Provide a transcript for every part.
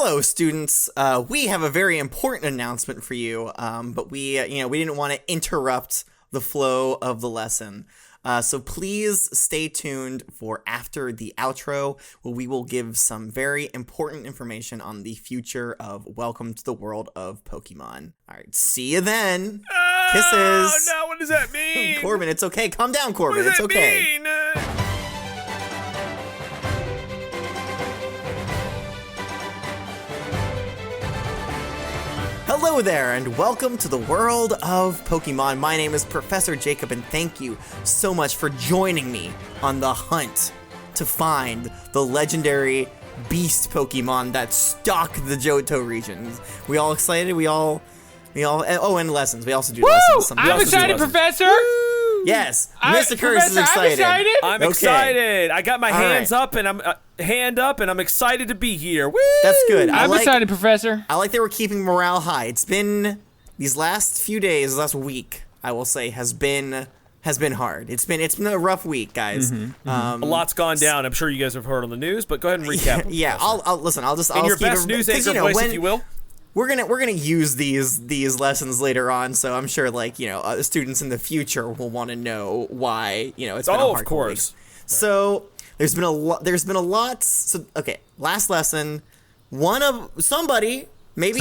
Hello, students. We have a very important announcement for you, but we didn't want to interrupt the flow of the lesson. So please stay tuned for after the outro, where we will give some very important information on the future of Welcome to the World of Pokemon. All right, see you then. Kisses. Oh, no, what does that mean? Corbin, it's okay. Calm down, Corbin. What does It's that okay. mean? Hello there, and welcome to the world of Pokemon. My name is Professor Jacob, and thank you so much for joining me on the hunt to find the legendary beast Pokemon that stalk the Johto regions. We all excited? Oh, and lessons. We also do lessons. Sometimes. I'm excited, Professor! Yes, Mr. Curtis is Professor, excited. I'm excited. I got my hands up, and I'm excited to be here. Woo! That's good. I'm excited, Professor. I like that we're keeping morale high. It's been these last few days, last week, I will say, has been hard. It's been a rough week, guys. A lot's gone down. I'm sure you guys have heard on the news, but go ahead and recap. Yeah, I'll listen. I'll in your best news anchor voice, if you will. We're gonna use these lessons later on, so I'm sure students in the future will want to know why it's been a hard of course. Week. So there's been a lot. So okay, last lesson. Maybe somebody Maybe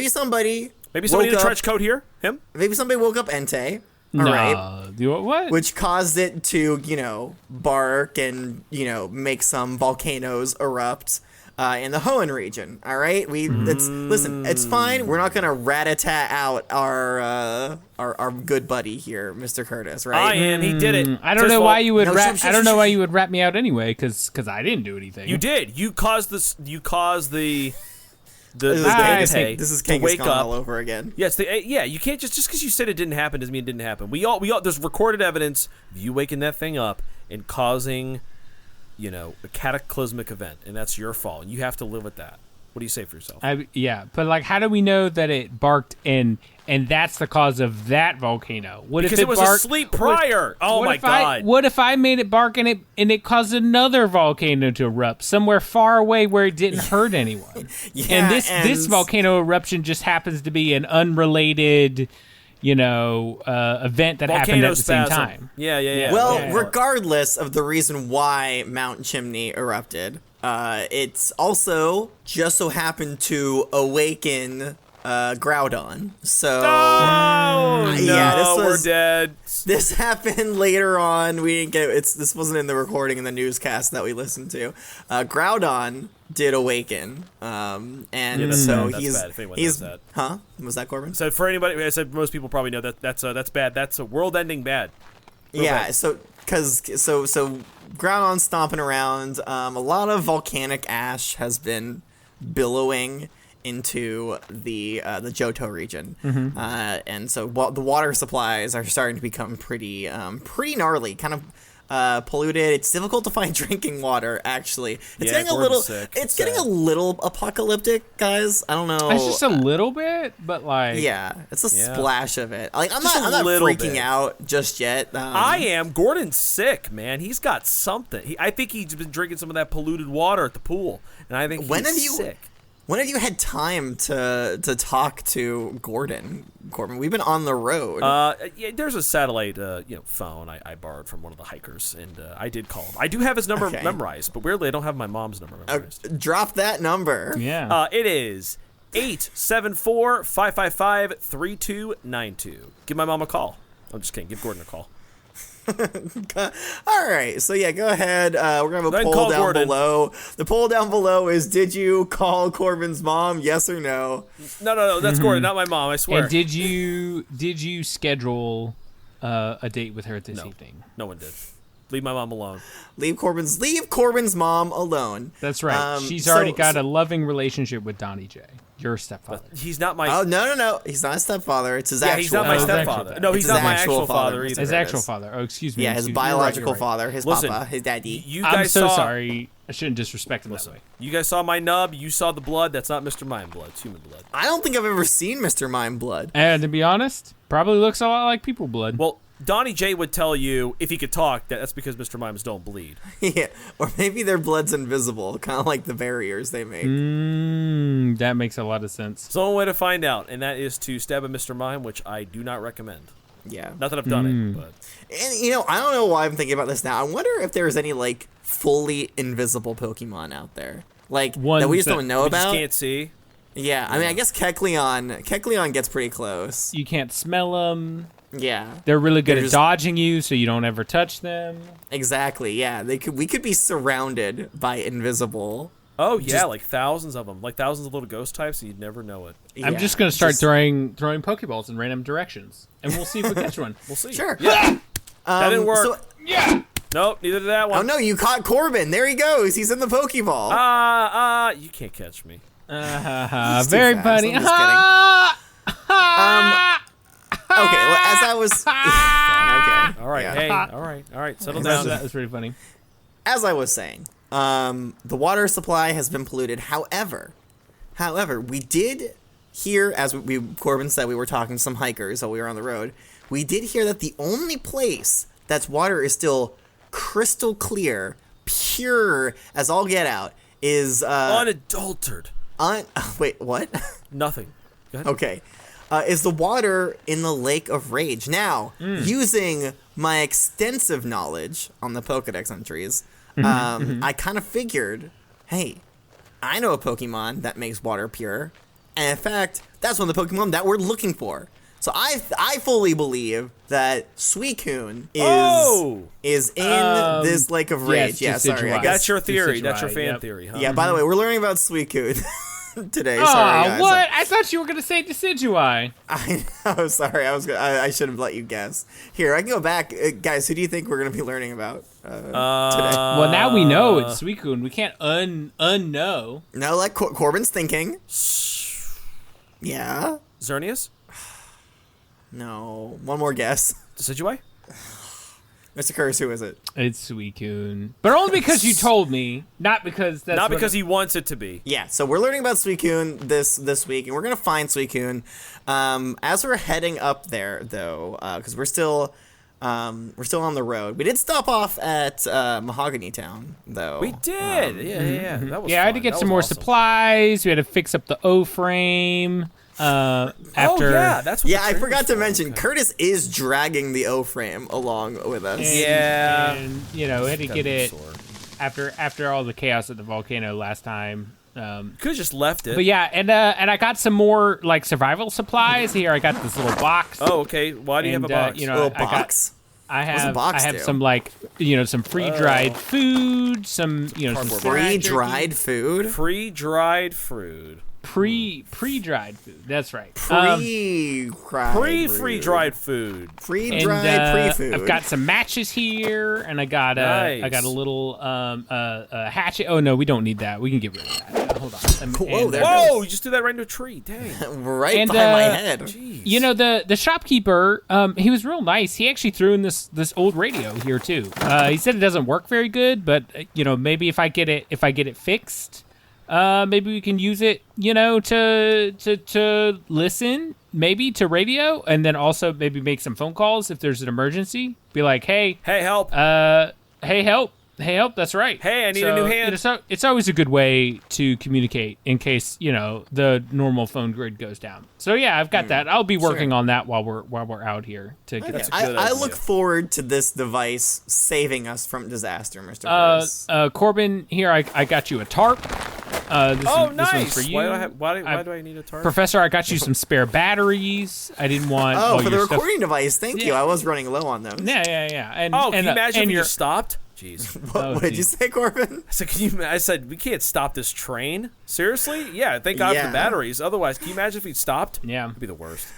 somebody in woke a up, trench coat here. Him. Maybe somebody woke up Entei. All right. What? Which caused it to bark and make some volcanoes erupt. In the Hoenn region, all right. Listen. It's fine. We're not gonna rat-a-tat out our good buddy here, Mr. Curtis, right? I am. He did it. I don't know why you would I don't know why you would rat me out anyway, because I didn't do anything. You did. You caused this. You caused the Entei. This is to wake Kangaskhan up all over again. Yes. You can't just because you said it didn't happen doesn't mean it didn't happen. We all. There's recorded evidence of you waking that thing up and causing a cataclysmic event, and that's your fault. You have to live with that. What do you say for yourself? But how do we know that it barked and that's the cause of that volcano? Because it was asleep prior. Oh my God! What if I made it bark and it caused another volcano to erupt somewhere far away where it didn't hurt anyone? And this volcano eruption just happens to be an unrelated event that happened at the same time. Yeah. Well, regardless of the reason why Mount Chimney erupted, it's also just so happened to awaken Groudon. So, we're dead. This happened later on. We didn't get this wasn't in the recording in the newscast that we listened to. Groudon did awaken, so he's bad. Huh? Was that Corbin? So for anybody, I said most people probably know that's bad. That's a world-ending bad. Yeah. So Groudon stomping around. A lot of volcanic ash has been billowing into the Johto region, and so the water supplies are starting to become pretty gnarly, kind of polluted. It's difficult to find drinking water. Actually, it's getting a little. It's getting a little apocalyptic, guys. I don't know. It's just a little bit, but it's a splash of it. I'm not freaking out just yet. I am. Gordon's sick, man. He's got something. I think he's been drinking some of that polluted water at the pool, and I think he's sick. When have you had time to talk to Corbin? We've been on the road. There's a satellite phone I borrowed from one of the hikers, and I did call him. I do have his number memorized, but weirdly I don't have my mom's number memorized. Drop that number. Yeah. It is 874-555-3292. Give my mom a call. I'm just kidding. Give Gordon a call. All right, so go ahead. We're gonna have a poll down below. The poll down below is: did you call Corbin's mom? Yes or no? No. That's Gordon, not my mom. I swear. And did you schedule a date with her this evening? No one did. Leave my mom alone. Leave Corbin's mom alone. That's right. She's already got a loving relationship with Donnie J, your stepfather. He's not my. Oh no! He's not a stepfather. It's his actual. He's not my stepfather. No, he's not my actual father either. His actual father. Oh, excuse me. Yeah, his biological father, his papa, his daddy. I'm so sorry. I shouldn't disrespect him that way. You guys saw my nub. You saw the blood. That's not Mr. Mime blood. It's human blood. I don't think I've ever seen Mr. Mime blood. And to be honest, probably looks a lot like people blood. Well, Donnie J would tell you, if he could talk, that's because Mr. Mimes don't bleed. Yeah, or maybe their blood's invisible, kind of like the barriers they make. That makes a lot of sense. There's only way to find out, and that is to stab a Mr. Mime, which I do not recommend. Yeah. Not that I've done it, but... And, I don't know why I'm thinking about this now. I wonder if there's any, like, fully invisible Pokemon out there. Like, that we just don't know about. We just can't see. Yeah, I mean, I guess Kecleon gets pretty close. You can't smell them. Yeah. They're really good at dodging you, so you don't ever touch them. Exactly, yeah. We could be surrounded by invisible. Oh, yeah, like thousands of them. Like thousands of little ghost types, and you'd never know it. Yeah, I'm just going to start throwing Pokeballs in random directions, and we'll see if we catch one. We'll see. Sure. Yeah. That didn't work. Yeah. Nope, neither did that one. Oh, no, you caught Corbin. There he goes. He's in the Pokeball. You can't catch me. Very funny. I'm just kidding. Okay, well, as I was... okay. All right, yeah. hey, all right, settle down. That was pretty funny. As I was saying, the water supply has been polluted. However, we did hear, as Corbin said, we were talking to some hikers while we were on the road. We did hear that the only place that's water is still crystal clear, pure as all get out, is unadulterated. Wait, what? Nothing. Go ahead. Okay. Is the water in the Lake of Rage. Now, using my extensive knowledge on the Pokedex entries, I kind of figured, hey, I know a Pokemon that makes water pure. And in fact, that's one of the Pokemon that we're looking for. So I fully believe that Suicune is in this Lake of Rage. Yes, yeah, sorry. I guess That's your theory. That's your fan theory, huh? Yeah, by the way, we're learning about Suicune today. Oh, sorry, guys. what? I thought you were going to say Decidueye. I know, sorry. I should have let you guess. Here, I can go back. Guys, who do you think we're going to be learning about today? Well, now we know it's Suicune. We can't unknow. No, like Corbin's thinking. Yeah? Xerneas? No. One more guess. Decidueye? Mr. Curse, who is it? It's Suicune. But only because you told me, not because that's not because he wants it to be. Yeah, so we're learning about Suicune this week, and we're going to find Suicune. As we're heading up there, though, because we're still on the road. We did stop off at Mahogany Town, though. We did. Yeah. That was I had to get some more supplies. We had to fix up the O-frame. After that's what I forgot to mention, Curtis is dragging the O-frame along with us. And we had to get it after all the chaos at the volcano last time. Could have just left it. But yeah, and I got some more like survival supplies here. I got this little box. Oh, okay. Why do you have a box? Little box? I have do? some like some free-dried food, some some free-dried food. Free-dried food. Pre-dried food. That's right. Free-dried food. Free-dried pre-food. I've got some matches here, and I got a little hatchet. Oh no, we don't need that. We can get rid of that. Hold on. Whoa! You just threw that right into a tree. Dang. Right behind my head. Jeez. The shopkeeper, he was real nice. He actually threw in this old radio here too. He said it doesn't work very good, but maybe if I get it fixed. Maybe we can use it, to listen, maybe to radio, and then also maybe make some phone calls if there's an emergency. Be like, hey, help! Hey, help! That's right. Hey, I need a new hand. It's always a good way to communicate in case the normal phone grid goes down. So yeah, I've got that. I'll be working on that while we're out here to get. That's I look forward to this device saving us from disaster, Mr. Curtis. Corbin, here I got you a tarp. This nice. one's for you. Why do I need a tarp? Professor, I got you some spare batteries. I didn't want. For the recording device. Thank you. I was running low on those. Yeah. And can you imagine if you stopped? Jeez. What did you say, Corbin? I said we can't stop this train. Seriously? Yeah. Thank God for the batteries. Otherwise, can you imagine if we stopped? Yeah. It'd be the worst.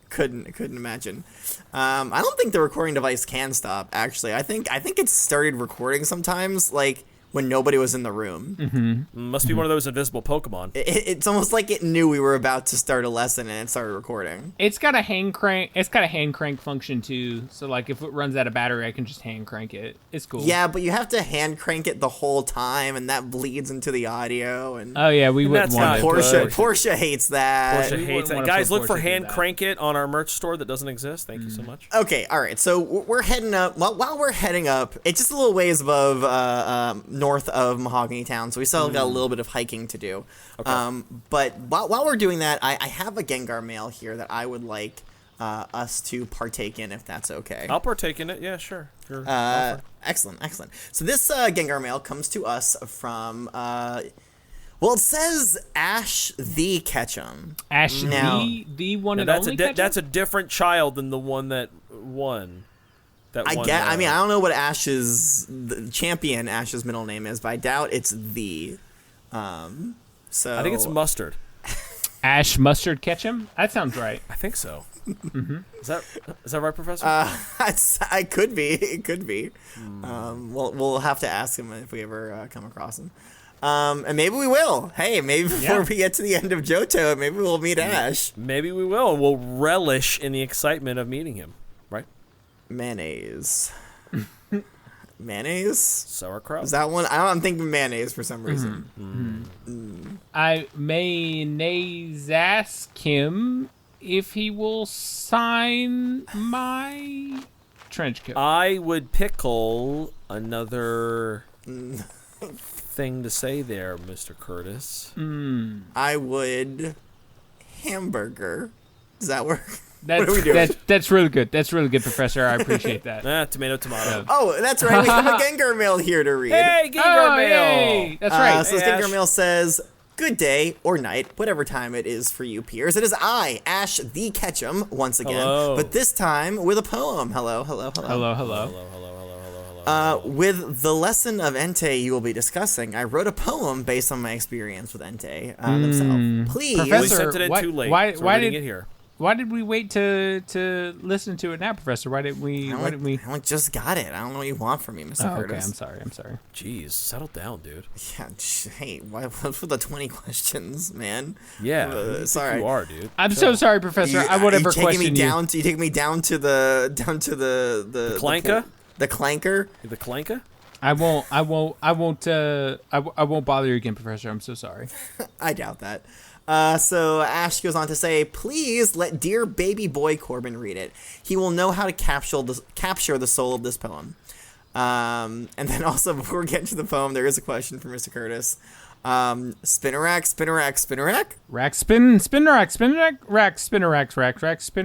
Couldn't imagine. I don't think the recording device can stop. Actually, I think it started recording sometimes. Like when nobody was in the room. Must be one of those invisible Pokemon. It's almost like it knew we were about to start a lesson and it started recording. It's got a hand crank. It's got a hand crank function too. So like, if it runs out of battery, I can just hand crank it. It's cool. Yeah, but you have to hand crank it the whole time, and that bleeds into the audio. And oh yeah, we wouldn't want it. Porsche hates that. Porsche hates that. Guys, look for hand crank it on our merch store that doesn't exist. Thank you so much. Okay, all right. So we're heading up. While we're heading up, it's just a little ways above north of Mahogany Town, so we still got a little bit of hiking to do. Okay. But while we're doing that, I have a Gengar mail here that I would like us to partake in, if that's okay. I'll partake in it. Yeah, sure. Excellent. So this Gengar mail comes to us from. Well, it says Ash the Ketchum. Ash the one and only Ketchum? That's a different child than the one that won. I don't know what Ash's champion Ash's middle name is, but I doubt it's the. So I think it's Mustard. Ash Mustard Ketchum? That sounds right. I think so. Is that right, Professor? I could be. It could be. We'll have to ask him if we ever come across him. And maybe we will. Hey, maybe before we get to the end of Johto, maybe we'll meet Ash. Maybe we will. And we'll relish in the excitement of meeting him. Right? Mayonnaise. Mayonnaise? Sauerkraut? Is that one? I'm thinking mayonnaise for some reason. I mayonnaise ask him if he will sign my trench coat. I would pickle another thing to say there, Mr. Curtis. I would hamburger. Does that work? That's really good. That's really good, Professor. I appreciate that. Tomato. Oh, that's right. We have a Gengar mail here to read. Hey, Gengar mail. Hey. That's right. So this Gengar mail says, "Good day or night, whatever time it is for you, peers. It is I, Ash the Ketchum, once again, but this time with a poem. Hello. With the lesson of Entei you will be discussing, I wrote a poem based on my experience with Entei themselves. Please, Professor, sent it in too late. Why did it here? Why did we wait to listen to it now, Professor? Why didn't we? I just got it. I don't know what you want from me, Mr. Curtis. Okay, I'm sorry. Jeez, settle down, dude. Yeah, hey, what's with the 20 questions, man? Yeah, sorry. You are, dude. I'm so sorry, Professor. I would ever question you. You take me down to the clanker. The clanker. The clanker. I won't bother you again, Professor. I'm so sorry. I doubt that. So Ash goes on to say, please let dear baby boy Corbin read it. He will know how to capture the soul of this poem. And then also, before we get into the poem, there is a question from Mr. Curtis. Spinnerack. Rack, spin,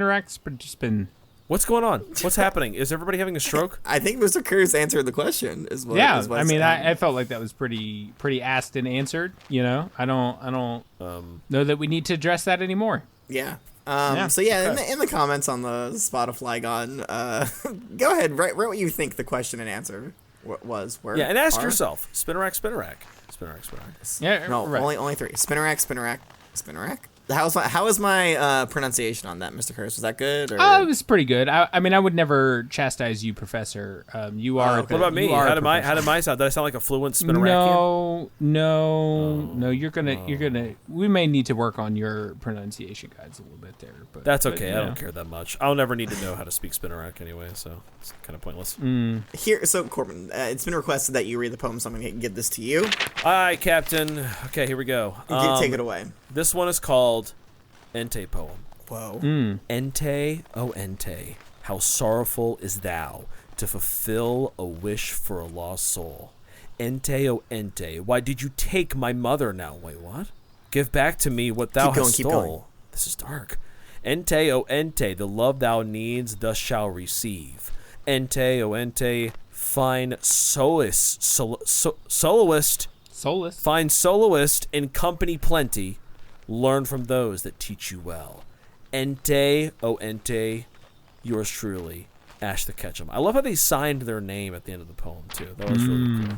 rack, spin. What's going on? What's happening? Is everybody having a stroke? I think Mr. Curtis answered the question. I felt like that was pretty asked and answered. You know, I don't know that we need to address that anymore. Yeah. So in the comments on the Spotify go ahead, write what you think the question and answer was. Yeah, and ask yourself, Spinnerack. Yeah, no, right. only three. Spinnerack. How was my pronunciation on that, Mr. Curtis? Was that good? Or? Oh, it was pretty good. I mean, I would never chastise you, Professor. You are. What about me? How did my sound? Did I sound like a fluent Spinnerack? No. You're gonna. We may need to work on your pronunciation guides a little bit there. But that's okay. I don't care that much. I'll never need to know how to speak Spinnerack anyway, so it's kind of pointless. Here, so Corbin, it's been requested that you read the poem, so I'm gonna give this to you. All right, Captain. Okay, here we go. Take it away. This one is called Entei Poem. Whoa. Entei, oh Entei, how sorrowful is thou to fulfill a wish for a lost soul. Entei, oh Entei, why did you take my mother now? Wait, what? Give back to me what thou hast stole. This is dark. Entei, oh Entei, the love thou needs thus shall receive. Entei, oh Entei, find soloist. Find soloist in company plenty. Learn from those that teach you well. Entei, oh Entei, yours truly, Ash the Ketchum. I love how they signed their name at the end of the poem, too. That was really cool.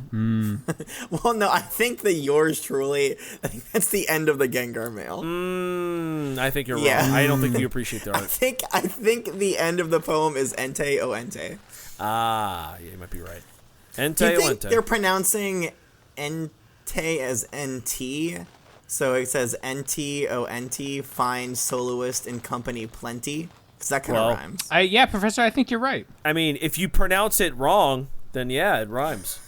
Well, no, I think the yours truly, I think that's the end of the Gengar mail. I think you're wrong. I don't think you appreciate the art. I think the end of the poem is Entei, oh Entei. Yeah, you might be right. Entei, Do you oh think Entei. they're pronouncing Entei as NT. So it says NTONT, find soloist in company plenty. Because that kind of rhymes. Yeah, Professor, I think you're right. I mean, if you pronounce it wrong, then yeah, it rhymes.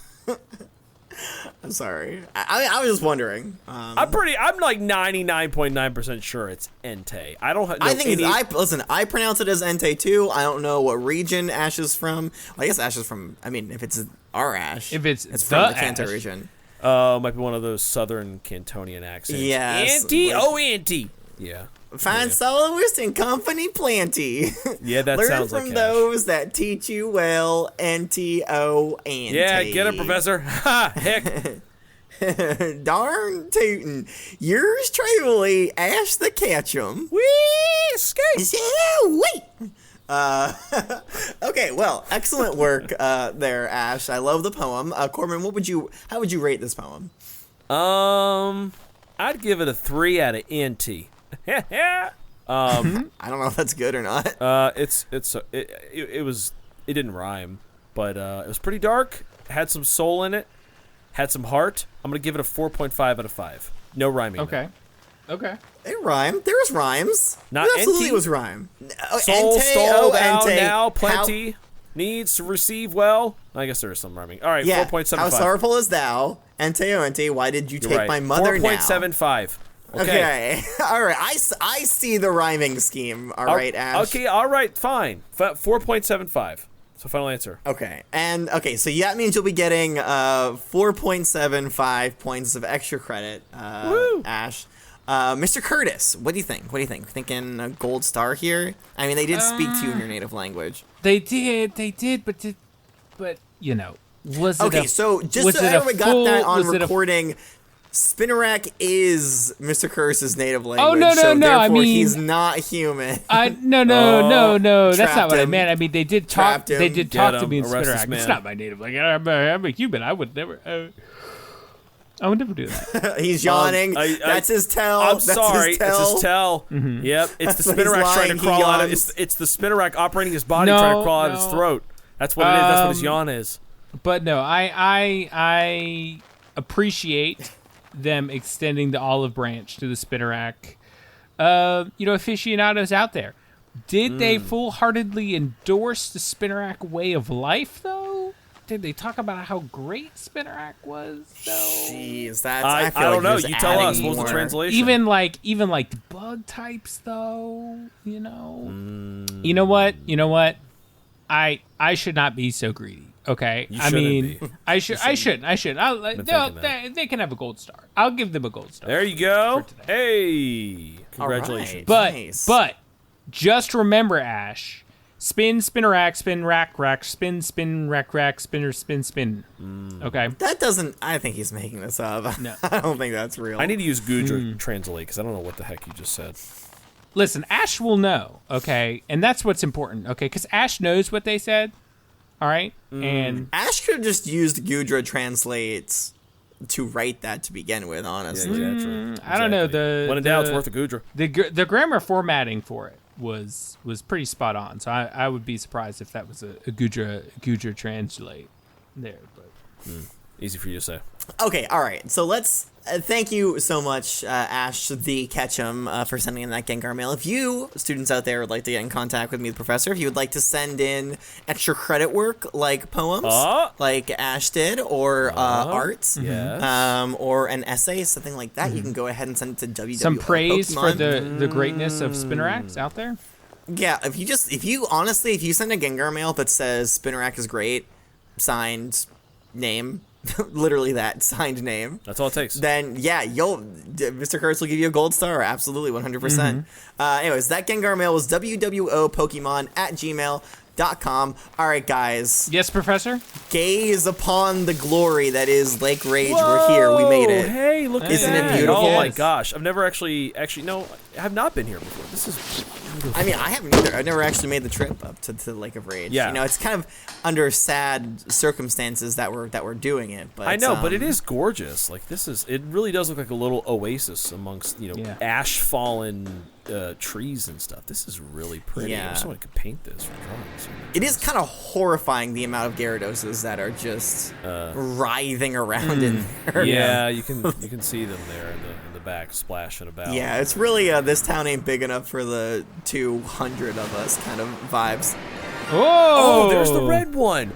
I'm sorry. I was just wondering. I'm like 99.9% sure it's Entei. I don't know I think listen, I pronounce it as Entei too. I don't know what region Ash is from. Well, I guess Ash is from, I mean, if it's our Ash. If it's from the Ash. Kanto region. Might be one of those southern Cantonian accents. Yes. Auntie. Yeah. Find soloist in company plenty. Yeah, that Learn sounds like from Ash. those that teach you well. NTONT. Yeah, get it, Professor. Ha! Heck. Darn tootin'. Yours truly, Ash the Ketchum. Wee! Skate! Wait. Okay, well, excellent work there, Ash. I love the poem. Corbin, how would you rate this poem? I'd give it a 3 out of NT. I don't know if that's good or not. It didn't rhyme, but it was pretty dark. Had some soul in it. Had some heart. I'm gonna give it a 4.5 out of 5. No rhyming. Okay. It rhymed. There was rhymes. Not there absolutely NT? was rhyme. Soul, Ente, stole, thou, ente. now, plenty, needs to receive well. I guess there is some rhyming. All right, Yeah. 4.75. How sorrowful is thou? Ente, ente. Why did you You're take right. my mother now? 4.75. Okay. All right. I see the rhyming scheme. All right, Ash. Okay, all right, fine. 4.75. So final answer. Okay. And okay, so that means you'll be getting 4.75 points of extra credit, Ash. Mr. Curtis, what do you think? Thinking a gold star here? I mean, they did speak to you in your native language. They did, but you know, was it okay? So just so everyone got that on recording, Spinnerack is Mr. Curtis's native language. Oh no! So therefore I mean, he's not human. No. That's not what I him. meant. I mean, they did talk. Trapped him. They did talk to me in Arrest this Spinnerack. man. It's not my native language. I'm a human. I would never. I would never do that. He's yawning. That's his tell. I'm That's sorry. His tell. It's his tell. Mm-hmm. Yep. It's the That's when he's Spinnerack trying to lying, he crawl out of. yawns. It's the Spinnerack operating his body trying to crawl out of his throat. That's what it is. That's what his yawn is. But no, I appreciate them extending the olive branch to the Spinnerack. Aficionados out there. Did they full-heartedly endorse the Spinnerack way of life, though? Did they talk about how great Spinnerack was, though? Jeez, that's. I feel don't like know. You tell us. What was the more. translation? Even like the bug types, though. You know. You know what? I should not be so greedy. Okay. You I shouldn't mean, be. I shouldn't. They can have a gold star. I'll give them a gold star. There you go. Hey, congratulations. All right. But Nice. just remember, Ash. Spin, Spinnerack, spin, rack, spin, rack, spinner, spin. Okay. That doesn't. I think he's making this up. No. I don't think that's real. I need to use Gudra Translate because I don't know what the heck you just said. Listen, Ash will know, okay? And that's what's important, okay? Because Ash knows what they said, all right? And Ash could have just used Gudra Translates to write that to begin with, honestly. Yeah, true. I don't know. When in doubt, it's worth a Gudra. The grammar formatting for it was pretty spot on. So I would be surprised if that was a Gudra Translate there. But Easy for you to say. Okay, all right. So let's thank you so much, Ash the Ketchum, for sending in that Gengar mail. If you, students out there, would like to get in contact with me, the professor, if you would like to send in extra credit work like poems, like Ash did, or arts, or an essay, something like that, you can go ahead and send it to www. some praise Pokemon. for the greatness of Spinneracks out there. Yeah, if you send a Gengar mail that says Spinnerack is great, signed name, literally that, signed name. That's all it takes. Then, yeah, Mr. Kurtz will give you a gold star. Absolutely, 100%. Anyways, that Gengar mail was wwopokemon@gmail.com. All right, guys. Yes, Professor? Gaze upon the glory that is Lake Rage. We're here. We made it. Hey, look at Isn't that. it beautiful? Oh, my gosh. I've never actually, no, I have not been here before. This is I mean, I haven't either. I've never actually made the trip up to the Lake of Rage. Yeah. You know, it's kind of under sad circumstances that we're doing it. But I know, but it is gorgeous. Like it really does look like a little oasis amongst ash fallen trees and stuff. This is really pretty. Yeah. I wish someone could paint this for drawings. It is kind of horrifying the amount of Gyarados that are just writhing around in there. Yeah, you can see them there in the back splashing about. Yeah, it's really this town ain't big enough for the 200 of us kind of vibes. Oh, there's the red one.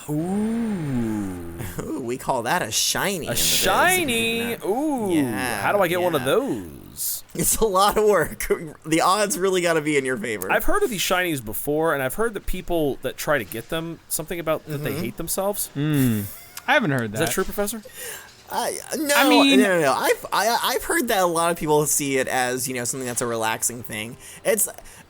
Ooh, we call that a shiny. A shiny. Ooh. Yeah, How do I get one of those? It's a lot of work. The odds really got to be in your favor. I've heard of these shinies before, and I've heard that people that try to get them, something about that they hate themselves. I haven't heard that. Is that true, Professor? No, I mean- no. I've heard that a lot of people see it as something that's a relaxing thing.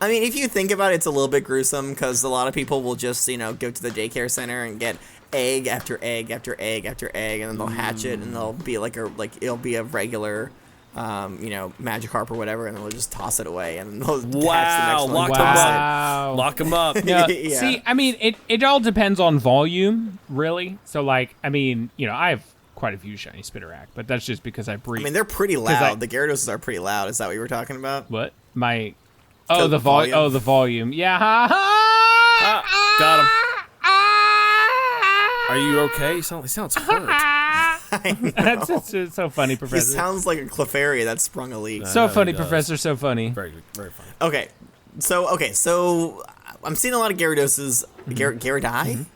I mean, if you think about it, it's a little bit gruesome because a lot of people will just go to the daycare center and get egg after egg after egg after egg, and then they'll hatch it, and they'll be it'll be a regular Magikarp or whatever, and then they'll just toss it away, and they'll hatch the next one. Lock them up. Yeah. Yeah. See, I mean, it all depends on volume, really. So, like, I mean, I have quite a few shiny Spinarak, but that's just because I breed. I mean, they're pretty loud. The Gyarados are pretty loud. Is that what you were talking about? What? The volume. Oh, the volume. Yeah. Got him. Are you okay? He sounds hurt. That's just so funny, He Professor. sounds like a Clefairy that sprung a leak. So funny, he does. Professor. So funny. Very good. Very funny. Okay, so I'm seeing a lot of Gyarados. Gyarados?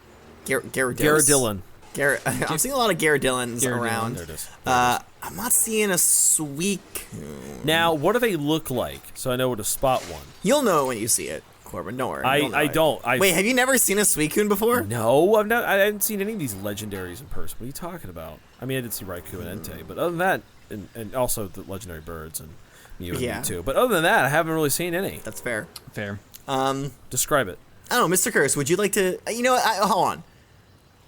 Gyarados. I'm seeing a lot of Gyarados Gyarados. around. There it is. I'm not seeing a Suicune. Now, what do they look like? So I know where to spot one. You'll know when you see it, Corbin. Don't worry. I don't. Wait, have you never seen a Suicune before? No, I've not. I haven't seen any of these legendaries in person. What are you talking about? I mean, I did see Raikou and Entei, but other than that, and also the legendary birds and Mew and Mewtwo. But other than that, I haven't really seen any. That's fair. Fair. Describe it. I don't know, Mr. Curse. Would you like to? Hold on.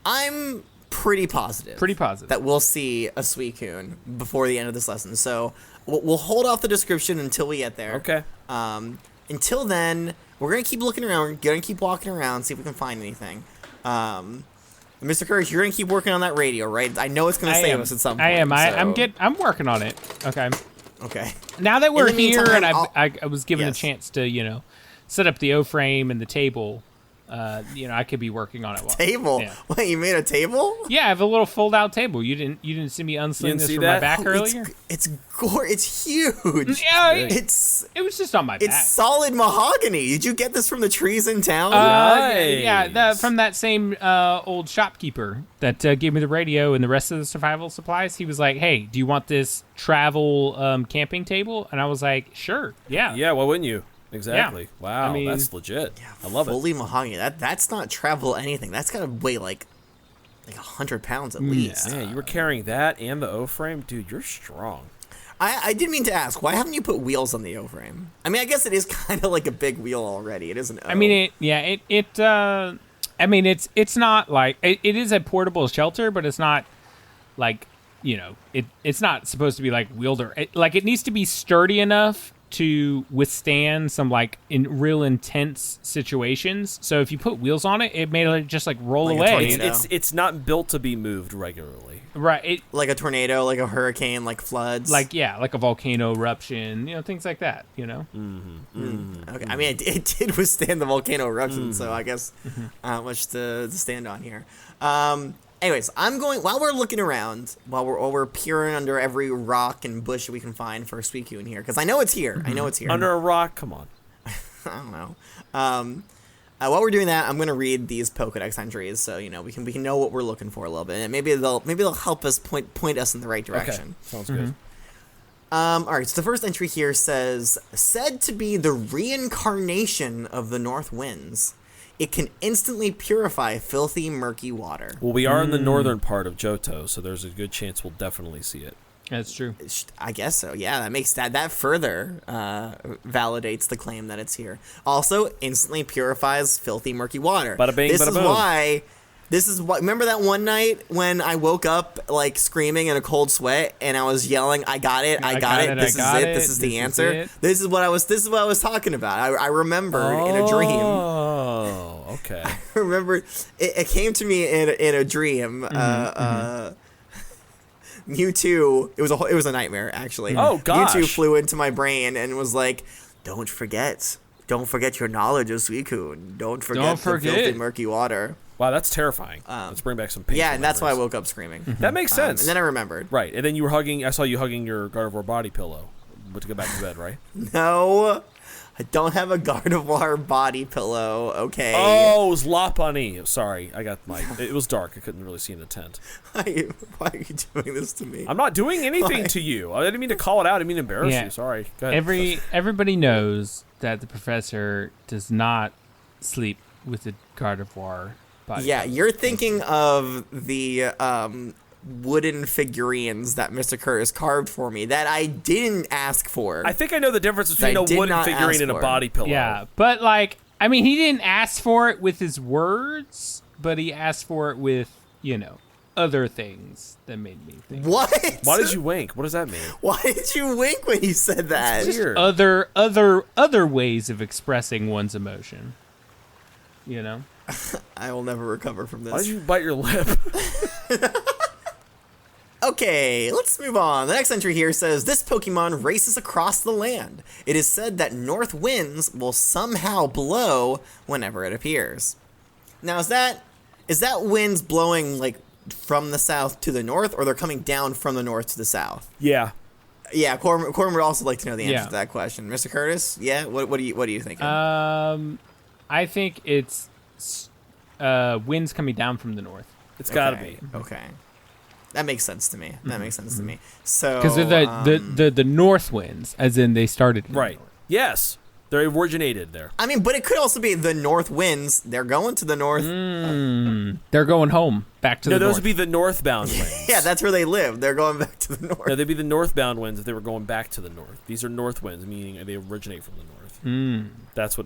I'm pretty positive that we'll see a Suicune before the end of this lesson. So we'll hold off the description until we get there. Okay. Until then, we're gonna keep looking around. We're gonna keep walking around, see if we can find anything. Mr. Courage, you're gonna keep working on that radio, right? I know it's gonna save us at some point. I am. So. I'm working on it. Okay. Okay. Now that we're In the here, meantime, and I was given Yes. a chance to set up the O-frame and the table. I could be working on it. Table. Yeah. Wait, you made a table? Yeah, I have a little fold-out table. You didn't see me unsling this see from my that? back earlier? It's huge. Yeah, it was just on my back. It's solid mahogany. Did you get this from the trees in town? Nice. From that same old shopkeeper that gave me the radio and the rest of the survival supplies. He was like, "Hey, do you want this travel camping table?" And I was like, "Sure, yeah." Yeah, why wouldn't you? Exactly. Yeah. Wow, I mean- that's legit. I love it. Fully mahogany. That's not travel anything. That's gotta weigh like 100 pounds at least. Yeah, you were carrying that and the O-frame, dude. You're strong. I did mean to ask, why haven't you put wheels on the O-frame? I mean, I guess it is kind of like a big wheel already. It is an O. I mean, it's not like it is a portable shelter, but it's not like it's not supposed to be like wheeled or it needs to be sturdy enough to withstand some in real intense situations. So if you put wheels on it, it may just roll Like a away. tornado. It's not built to be moved regularly. Right. Like a tornado, like a hurricane, like floods. Like a volcano eruption, things like that. Okay. I mean, it did withstand the volcano eruption, so I guess not much to stand on here. Anyways, I'm going while we're looking around, while we're peering under every rock and bush we can find for Suicune here, because I know it's here. I know it's here. Under a rock? Come on. I don't know. While we're doing that, I'm going to read these Pokedex entries, so we can know what we're looking for a little bit, and maybe they'll help us point us in the right direction. Okay. Sounds good. All right. So the first entry here says, said to be the reincarnation of the North Winds. It can instantly purify filthy, murky water. Well, we are in the northern part of Johto, so there's a good chance we'll definitely see it. That's true. I guess so. Yeah, that makes that further validates the claim that it's here. Also, instantly purifies filthy, murky water. Bada bing, this bada is boom. why This is what. Remember that one night when I woke up like screaming in a cold sweat and I was yelling, "I got it! I got it! This is it! This is the answer! This is what I was. This is what I was talking about." I remember in a dream. Oh, okay. I remember it came to me in a dream. Mewtwo. It was a nightmare actually. Oh gosh. Mewtwo flew into my brain and was like, "Don't forget your knowledge of Suicune. Don't forget the filthy murky water." Wow, that's terrifying. Let's bring back some painful Yeah, and that's why I memories. woke up screaming. That makes sense. And then I remembered. Right, and then you were hugging. I saw you hugging your Gardevoir body pillow, but to go back to bed, right? No, I don't have a Gardevoir body pillow. Okay. Oh, it was Lopunny. Sorry, it was dark. I couldn't really see in the tent. Why are you doing this to me? I'm not doing anything to you. I didn't mean to call it out. I didn't mean to embarrass you. Sorry. Go ahead. Everybody knows that the professor does not sleep with the Gardevoir body. Yeah, you're thinking of the wooden figurines that Mr. Curtis carved for me that I didn't ask for. I think I know the difference between a wooden figurine and a body pillow. Yeah, but like, I mean, he didn't ask for it with his words, but he asked for it with, other things that made me think. What? Why did you wink? What does that mean? Why did you wink when you said that? It's weird. Other ways of expressing one's emotion. I will never recover from this. Why did you bite your lip? Okay, let's move on. The next entry here says, this Pokemon races across the land. It is said that north winds will somehow blow whenever it appears. Now, is that winds blowing, like, from the south to the north, or they're coming down from the north to the south? Yeah. Yeah, Corbin would also like to know the answer to that question. Mr. Curtis, yeah? What are you thinking? I think it's winds coming down from the north. It's got to be. Okay. That makes sense to me. So because they're the north winds, as in they started in right. the north. Yes, they originated there. I mean, but it could also be the north winds. They're going to the north. They're going home, back to the north. No, those would be the northbound winds. Yeah, that's where they live. They're going back to the north. No, they'd be the northbound winds if they were going back to the north. These are north winds, meaning they originate from the north. That's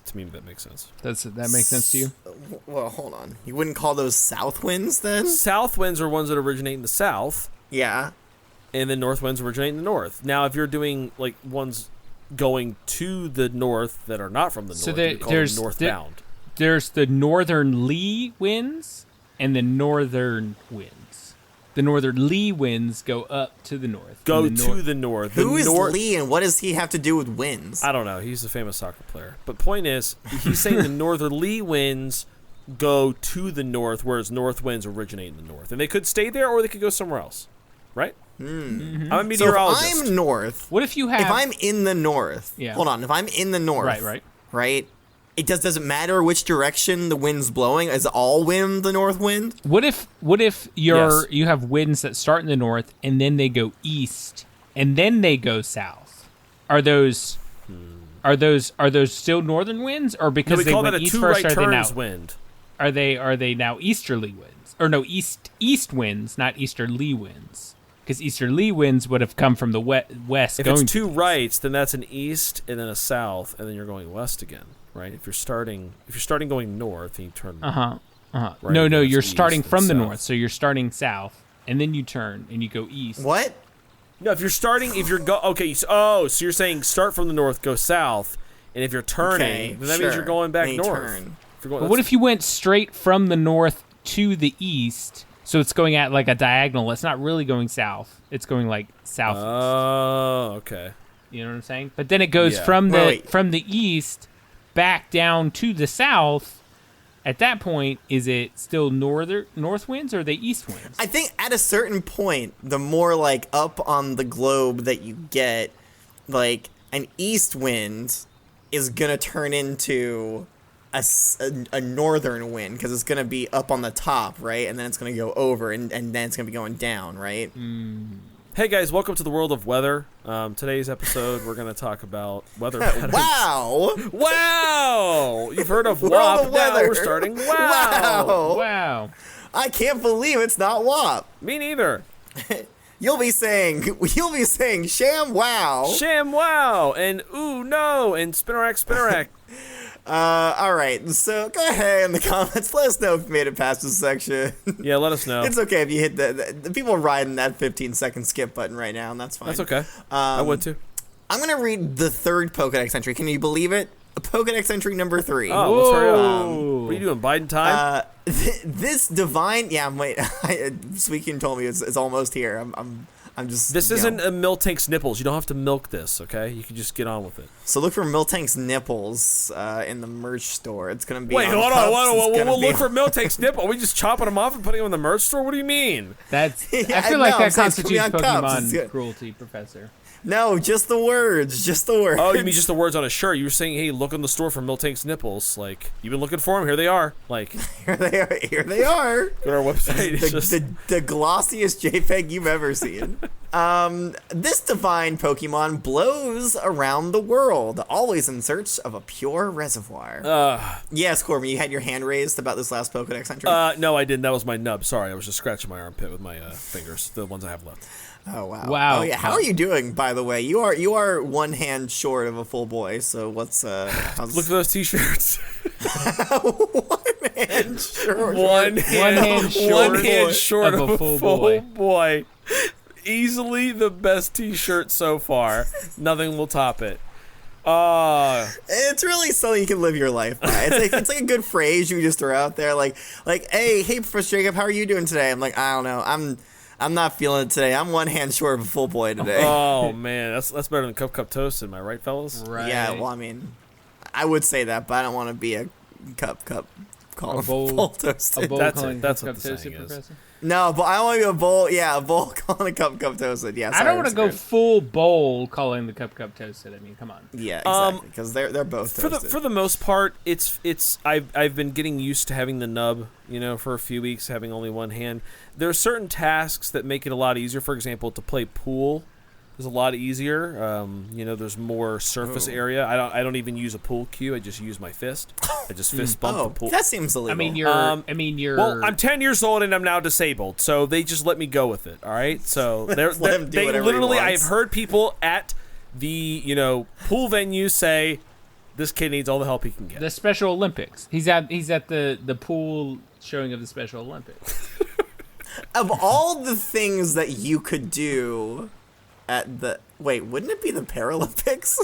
to me that makes sense. That makes sense to you? Well, hold on. You wouldn't call those south winds then? South winds are ones that originate in the south. Yeah. And then north winds originate in the north. Now, if you're doing like ones going to the north that are not from the north, you call them northbound. There's the northern lee winds and the northern winds. The northern lee winds go up to the north. Go to the north. Who is Lee and what does he have to do with winds? I don't know. He's a famous soccer player. But point is, he's saying the northerly winds go to the north, whereas north winds originate in the north. And they could stay there or they could go somewhere else. Right? I'm a meteorologist. So if I'm north... What if you have... If I'm in the north... Yeah. Hold on. If I'm in the north... Right? It does it matter which direction the wind's blowing? Is all wind the north wind? What if you have winds that start in the north and then they go east and then they go south? Are those still northern winds, or because they went east first, are they now wind? Are they now easterly winds? Or no, east winds, not easterly winds. Because easterly winds would have come from the west. If it's two rights, then that's an east and then a south, and then you're going west again. Right, if you're starting going north and you turn right, no, you're starting from the north, so you're starting south and then you turn and you go east. What? No, so you're saying start from the north, go south, and if you're turning, then that means you're going back north. But what if you went straight from the north to the east? So it's going at like a diagonal. It's not really going south. It's going like south. Oh, okay. You know what I'm saying? But then it goes from the east back down to the south. At that point, is it still north winds or are they east winds? I think at a certain point, the more like up on the globe that you get, like an east wind is gonna turn into a northern wind because it's gonna be up on the top, right? And then it's gonna go over and then it's gonna be going down, right? Hey guys, welcome to the world of weather. Today's episode, we're going to talk about weather patterns. Wow! You've heard of WAP, now we're starting Wow! I can't believe it's not WAP. Me neither. You'll be saying sham wow. Sham wow, and ooh no, and spinnerack. All right, so go ahead in the comments. Let us know if you made it past this section. Yeah, let us know. It's okay if you hit the people riding that 15-second skip button right now, and that's fine. That's okay. I would too. I'm going to read the third Pokedex entry. Can you believe it? Pokedex entry number 3. Oh, let's hurry up. What are you doing, biding time? This divine... Yeah, wait. Suicune told me it's almost here. I'm just... This isn't a Miltank's nipples. You don't have to milk this, okay? You can just get on with it. So look for Miltank's nipples in the merch store. It's going to be Wait, on hold cups. on. It's gonna We'll be look for Miltank's nipple. Are we just chopping them off and putting them in the merch store? What do you mean? That's. Yeah, I feel no, like I'm that saying it's gonna be constitutes on cups. It's Pokemon good. cruelty, Professor. No, just the words. Just the words. Oh, you mean just the words on a shirt? You were saying, hey, look in the store for Miltank's nipples. Like, you've been looking for them. Here they are. Like, Here they are. Here they are. go to our website. It's just... the glossiest JPEG you've ever seen. This divine Pokemon blows around the world, always in search of a pure reservoir. Yes, Corbin, you had your hand raised about this last Pokedex entry. No, I didn't. That was my nub. Sorry, I was just scratching my armpit with my fingers, the ones I have left. Oh wow! Wow. Oh yeah. How are you doing, by the way? You are one hand short of a full boy. So what's how's... Look at those T-shirts. one hand short. One hand short short of a full boy. Easily the best T-shirt so far. Nothing will top it. It's really something you can live your life by. It's like a good phrase you just throw out there, like hey Professor Jacob, how are you doing today? I'm like, I don't know, I'm not feeling it today. I'm one hand short of a full boy today. Oh man, that's better than cup toasted, am I right, fellas? Right. Yeah, well, I mean, I would say that, but I don't want to be a cup call A bowl- full toasted. A bowl That's calling it. That's cup what the toasted, saying is. Professor? No, but I want to be a bowl. Yeah, a bowl calling a cup toasted. Yeah, I don't want to go full bowl calling the cup toasted. I mean, come on. Yeah, exactly. Because they're both toasted. For the most part, it's I've been getting used to having the nub, for a few weeks, having only one hand. There are certain tasks that make it a lot easier. For example, to play pool is a lot easier. There's more surface area. I don't even use a pool cue. I just use my fist. I just fist bump the pool. That seems illegal. I mean, you're. Well, I'm 10 years old and I'm now disabled, so they just let me go with it. All right, so Let him do they whatever he literally. wants. I've heard people at the pool venue say, "This kid needs all the help he can get." the Special Olympics. He's at the pool showing of the Special Olympics. Of all the things that you could do at the... Wait, wouldn't it be the Paralympics?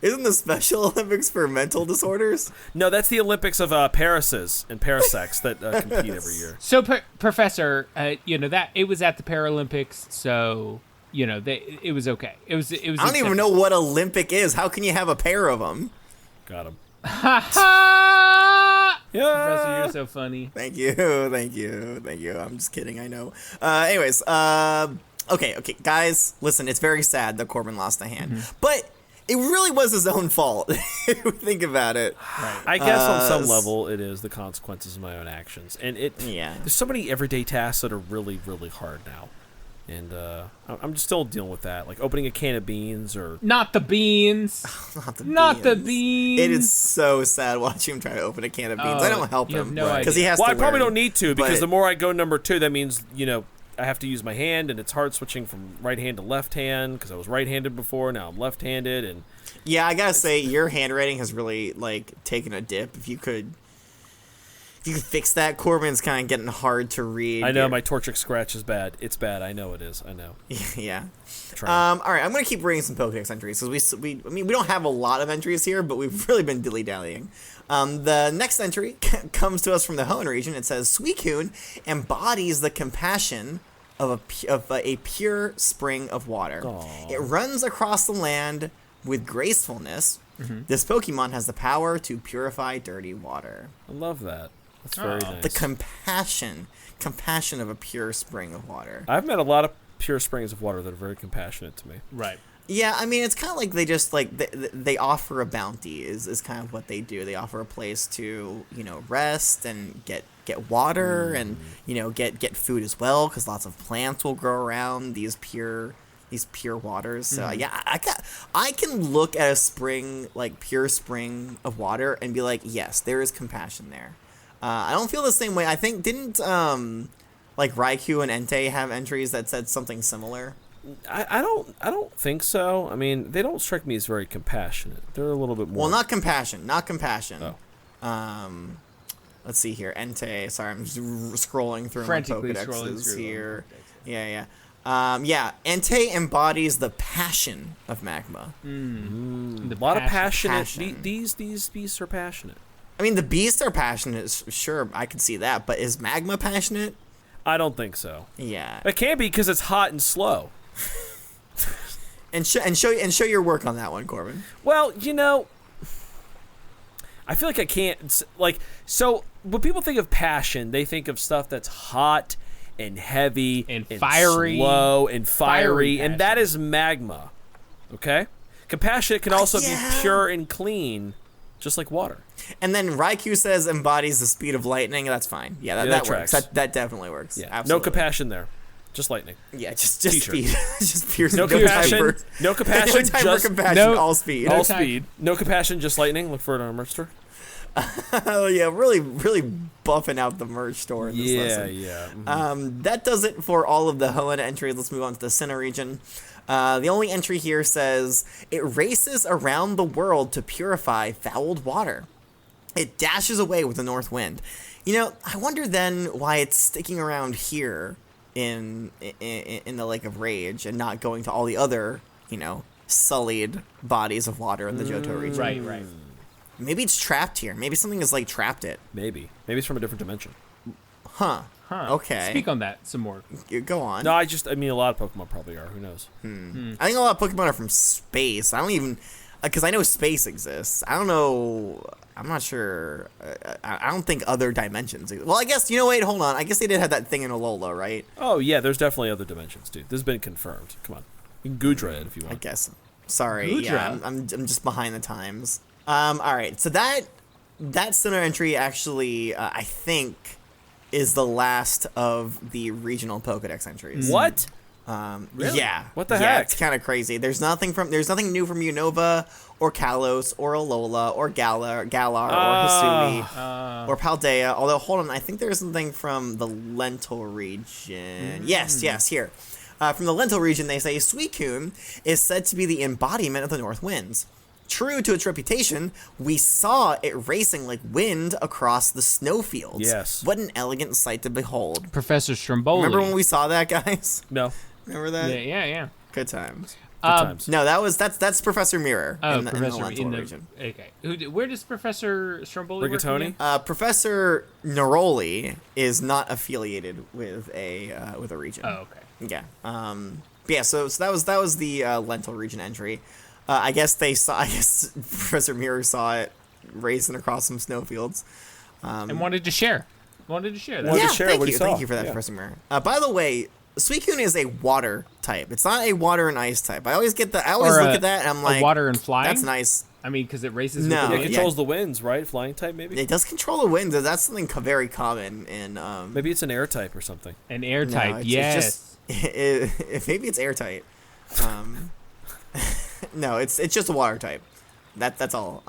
Isn't the Special Olympics for mental disorders? No, that's the Olympics of Parises and Parasex that compete every year. So, Professor, that it was at the Paralympics, so it was okay. It was. I don't even know what Olympic is. How can you have a pair of them? Got him. Yeah. Professor, you're so funny. Thank you. I'm just kidding. I know. Anyways, okay, guys, listen. It's very sad that Corbin lost a hand, but it really was his own fault. If we think about it. Right. I guess on some level it is the consequences of my own actions, and there's so many everyday tasks that are really, really hard now, and I'm just still dealing with that, like opening a can of beans or Not the beans. Not the beans. It is so sad watching him try to open a can of beans. I don't help you have him no because he idea. has Well, to. I probably learn, don't need to because but- the more I go number 2, that means I have to use my hand, and it's hard switching from right hand to left hand because I was right-handed before. Now I'm left-handed, and Yeah, I gotta say your handwriting has really taken a dip. If you could fix that, Corbin's kind of getting hard to read. I know my Torchic scratch is bad. It's bad. I know it is. I know. Yeah. Trying. All right, I'm gonna keep reading some Pokedex entries because we don't have a lot of entries here, but we've really been dilly dallying. The next entry comes to us from the Hoenn region. It says Suicune embodies the compassion of a pure spring of water. Aww. It runs across the land with gracefulness. Mm-hmm. This Pokemon has the power to purify dirty water. I love that. That's very nice. The compassion of a pure spring of water. I've met a lot of pure springs of water that are very compassionate to me. Right. Yeah, I mean, it's kind of like they just they offer a bounty is kind of what they do. They offer a place to rest and get water and get food as well because lots of plants will grow around these pure waters. So yeah, I can look at a spring, pure spring of water, and be like, yes, there is compassion there. I don't feel the same way. I think didn't Raikou and Entei have entries that said something similar? I don't think so. I mean, they don't strike me as very compassionate. They're a little bit more. Well, not compassion. Oh. Let's see here. Entei. Sorry, I'm just scrolling through my Frantically Pokedexes scrolling through here. them. Yeah. Entei embodies the passion of magma. A lot of passionate. Passion. These beasts are passionate. I mean, the beasts are passionate. Sure, I can see that. But is magma passionate? I don't think so. Yeah. It can't be because it's hot and slow. And show your work on that one, Corbin. Well, I feel like I can't. So when people think of passion, they think of stuff that's hot and heavy And fiery. slow and fiery, Fiery and that is magma. Okay. Compassionate can also Yeah. be pure and clean, just like water. And then Raikou says embodies the speed of lightning. That's fine. Yeah, that works. tracks. That definitely works. Yeah. Absolutely. No compassion there. Just lightning. Yeah, just T-shirt. speed. Just pure No time compassion. for- No compassion. No time Just for compassion. no- all speed. all time. speed. No compassion. Just lightning. Look for it on our merch store. Oh yeah, really buffing out the merch store in this lesson. Yeah. Mhm. That does it for all of the Hoenn entries. Let's move on to the Sinnoh region. The only entry here says, it races around the world to purify fouled water. It dashes away with the north wind. I wonder then why it's sticking around here in the Lake of Rage and not going to all the other, sullied bodies of water in the Johto region. Right. Maybe it's trapped here. Maybe something has trapped it. Maybe it's from a different dimension. Huh. Okay. Speak on that some more. Go on. No, I mean, a lot of Pokemon probably are. Who knows? I think a lot of Pokemon are from space. I don't even, because I know space exists. I don't know. I'm not sure. I don't think other dimensions. Well, I guess wait, hold on. I guess they did have that thing in Alola, right? Oh yeah, there's definitely other dimensions, dude. This has been confirmed. Come on, you can Gudra it if you I want. guess. Sorry. Gudra. Yeah, I'm just behind the times. All right. So that Sinnoh entry actually, I think, is the last of the regional Pokedex entries. What? Really? Yeah. What the yeah, heck? It's kind of crazy. There's nothing new from Unova or Kalos or Alola or Galar or Hisui or Paldea. Although, hold on, I think there's something from the Lentil region. Yes, here. From the Lentil region, they say Suicune is said to be the embodiment of the North Winds. True to its reputation, we saw it racing like wind across the snowfields. Yes. What an elegant sight to behold. Professor Stromboli. Remember when we saw that, guys? No. Remember that? Yeah. Good times. Good times. No, that's Professor Mirror in the Professor Lentil region. Okay. Where does Professor Stromboli work Rigatoni? again? Professor Neroli is not affiliated with a region. Oh, okay. Yeah. Yeah. So that was the Lentil region entry. I guess Professor Mirror saw it racing across some snowfields. And wanted to share. That. Wanted to share thank what you. he saw. Thank you for that, Yeah. Professor Mirror. By the way, Suicune is a water type. It's not a water and ice type. I always look at that and I'm like, water and flying. that's nice. I mean, because it races No, with the It wind. controls the winds, right? Flying type, maybe. It does control the wind. That's something very common in. Maybe it's an air type or something. An air No, type. it's Yes. just maybe it's airtight. No, it's just a water type. That's all.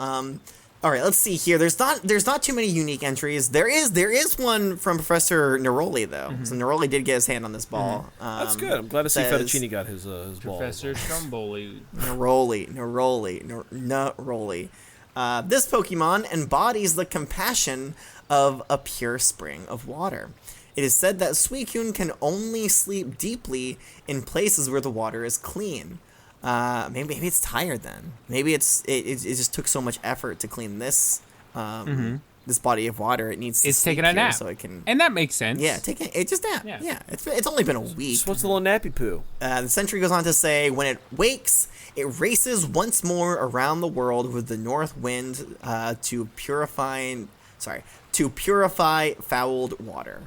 All right, let's see here. There's not too many unique entries. There is one from Professor Neroli though. So Neroli did get his hand on this ball. That's good. I'm glad to see says- Fettuccine got his ball. Professor Stromboli. Neroli. This Pokemon embodies the compassion of a pure spring of water. It is said that Suicune can only sleep deeply in places where the water is clean. Maybe it's tired then. Maybe it just took so much effort to clean this this body of water. It needs to It's sleep taking a here nap. so it can. And that makes sense. Yeah, just nap. Yeah. Yeah, it's only been a week. Just what's a little nappy poo? The sentry goes on to say, when it wakes, it races once more around the world with the north wind to purify fouled water.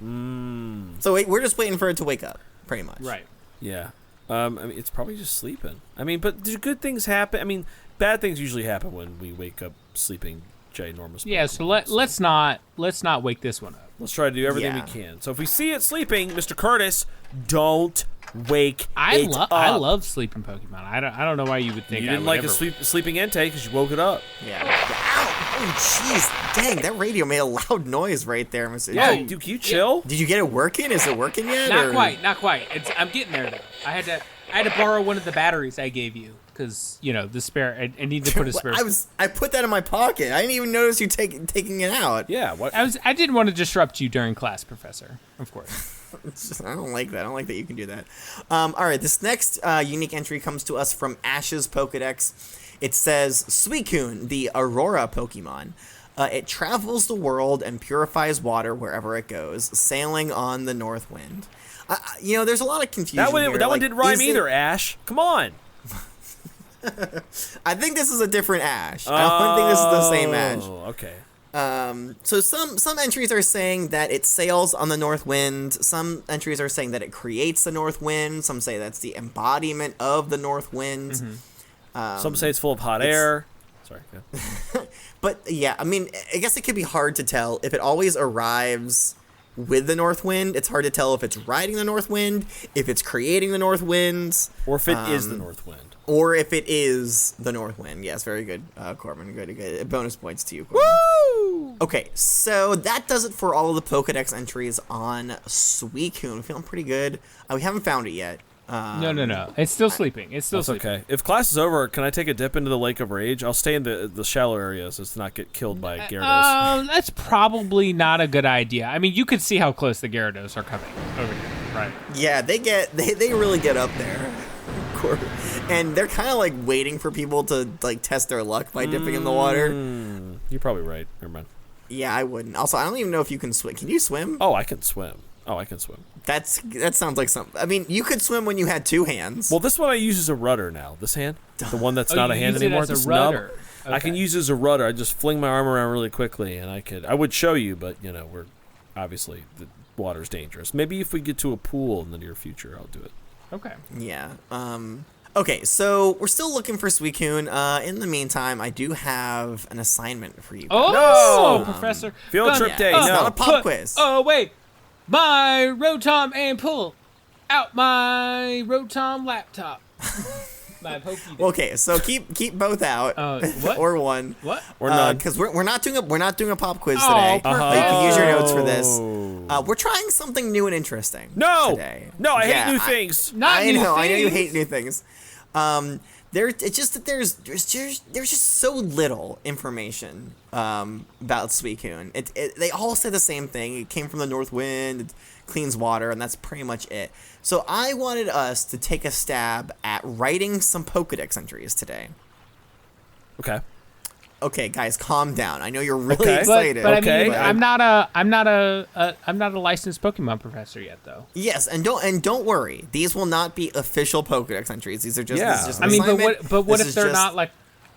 So we're just waiting for it to wake up, pretty much. Right. Yeah. I mean, it's probably just sleeping. I mean, but do good things happen? I mean, bad things usually happen when we wake up sleeping ginormous. Yeah. So let's not wake this one up. Let's try to do everything Yeah. we can. So if we see it sleeping, Mr. Curtis, don't wake it up. I love sleeping Pokemon. I don't know why you would think You I didn't would like ever. a sleeping Entei because you woke it up. Yeah. Ow! Oh, jeez. Dang, that radio made a loud noise right there, Mr. Yeah, Did dude, can you chill? you get it working? Is it working yet? Not or- quite. I'm getting there though. I I had to borrow one of the batteries I gave you because the spare. I need to put a spare. I put that in my pocket. I didn't even notice you taking it out. Yeah. What? I didn't want to disrupt you during class, Professor. Of course. I don't like that. I don't like that you can do that. All right, this next unique entry comes to us from Ash's Pokedex. It says, Suicune, the Aurora Pokemon. It travels the world and purifies water wherever it goes, sailing on the north wind. There's a lot of confusion here. That one didn't rhyme either, Ash. Come on. I think this is a different Ash. I don't think this is the same Ash. Oh, okay. So some entries are saying that it sails on the north wind. Some entries are saying that it creates the north wind. Some say that's the embodiment of the north wind. Mm-hmm. Some say it's full of hot air. Sorry. Yeah. But yeah, I mean, I guess it could be hard to tell if it always arrives with the north wind. It's hard to tell if it's riding the north wind, if it's creating the north winds, Or if it is the north wind. or if it is the north wind. Yes, very good, Corbin. Good. Bonus points to you, Corbin. Woo! Okay, so that does it for all of the Pokedex entries on Suicune. Feeling pretty good. We haven't found it yet. No. It's still sleeping. It's still That's sleeping. okay. If class is over, can I take a dip into the Lake of Rage? I'll stay in the shallow areas so to not get killed by Gyarados. That's probably not a good idea. I mean, you could see how close the Gyarados are coming over here, right? Yeah, they really get up there. And they're kind of like waiting for people to like test their luck by dipping in the water. You're probably right. Never mind. Yeah, I wouldn't. Also, I don't even know if you can swim. Can you swim? Oh, I can swim. That sounds like something. I mean, you could swim when you had two hands. Well, this one I use as a rudder now. This hand, the one that's not a hand use it anymore, as a this rudder. nub, I can use it as a rudder. I just fling my arm around really quickly, and I would show you, but we're obviously the water's dangerous. Maybe if we get to a pool in the near future, I'll do it. Okay. Yeah. Okay, so we're still looking for Suicune. In the meantime, I do have an assignment for you. Oh, No! Professor. Field trip day. It's No. not a pop quiz. Oh, wait. My Rotom and pull out my Rotom laptop. My Pokédex. Okay, so keep both out. What? Or one. What? Or none. Because we're not doing a pop quiz Oh, today. perfect. You can use your notes for this. Oh. We're trying something new and interesting. No! Today. No, I Yeah, hate new things. Not I new know you things. hate new things. It's just that there's just so little information about Suicune. They all say the same thing. It came from the north wind. It cleans water, and that's pretty much it. So I wanted us to take a stab at writing some Pokedex entries today. Okay. Okay, guys, calm down. I know you're really Okay. excited. But Okay. I mean, I'm not a licensed Pokemon professor yet, though. Yes, and don't worry. These will not be official Pokedex entries. These are just. Yeah. This is just an I mean, assignment. but what This if is they're just- not like?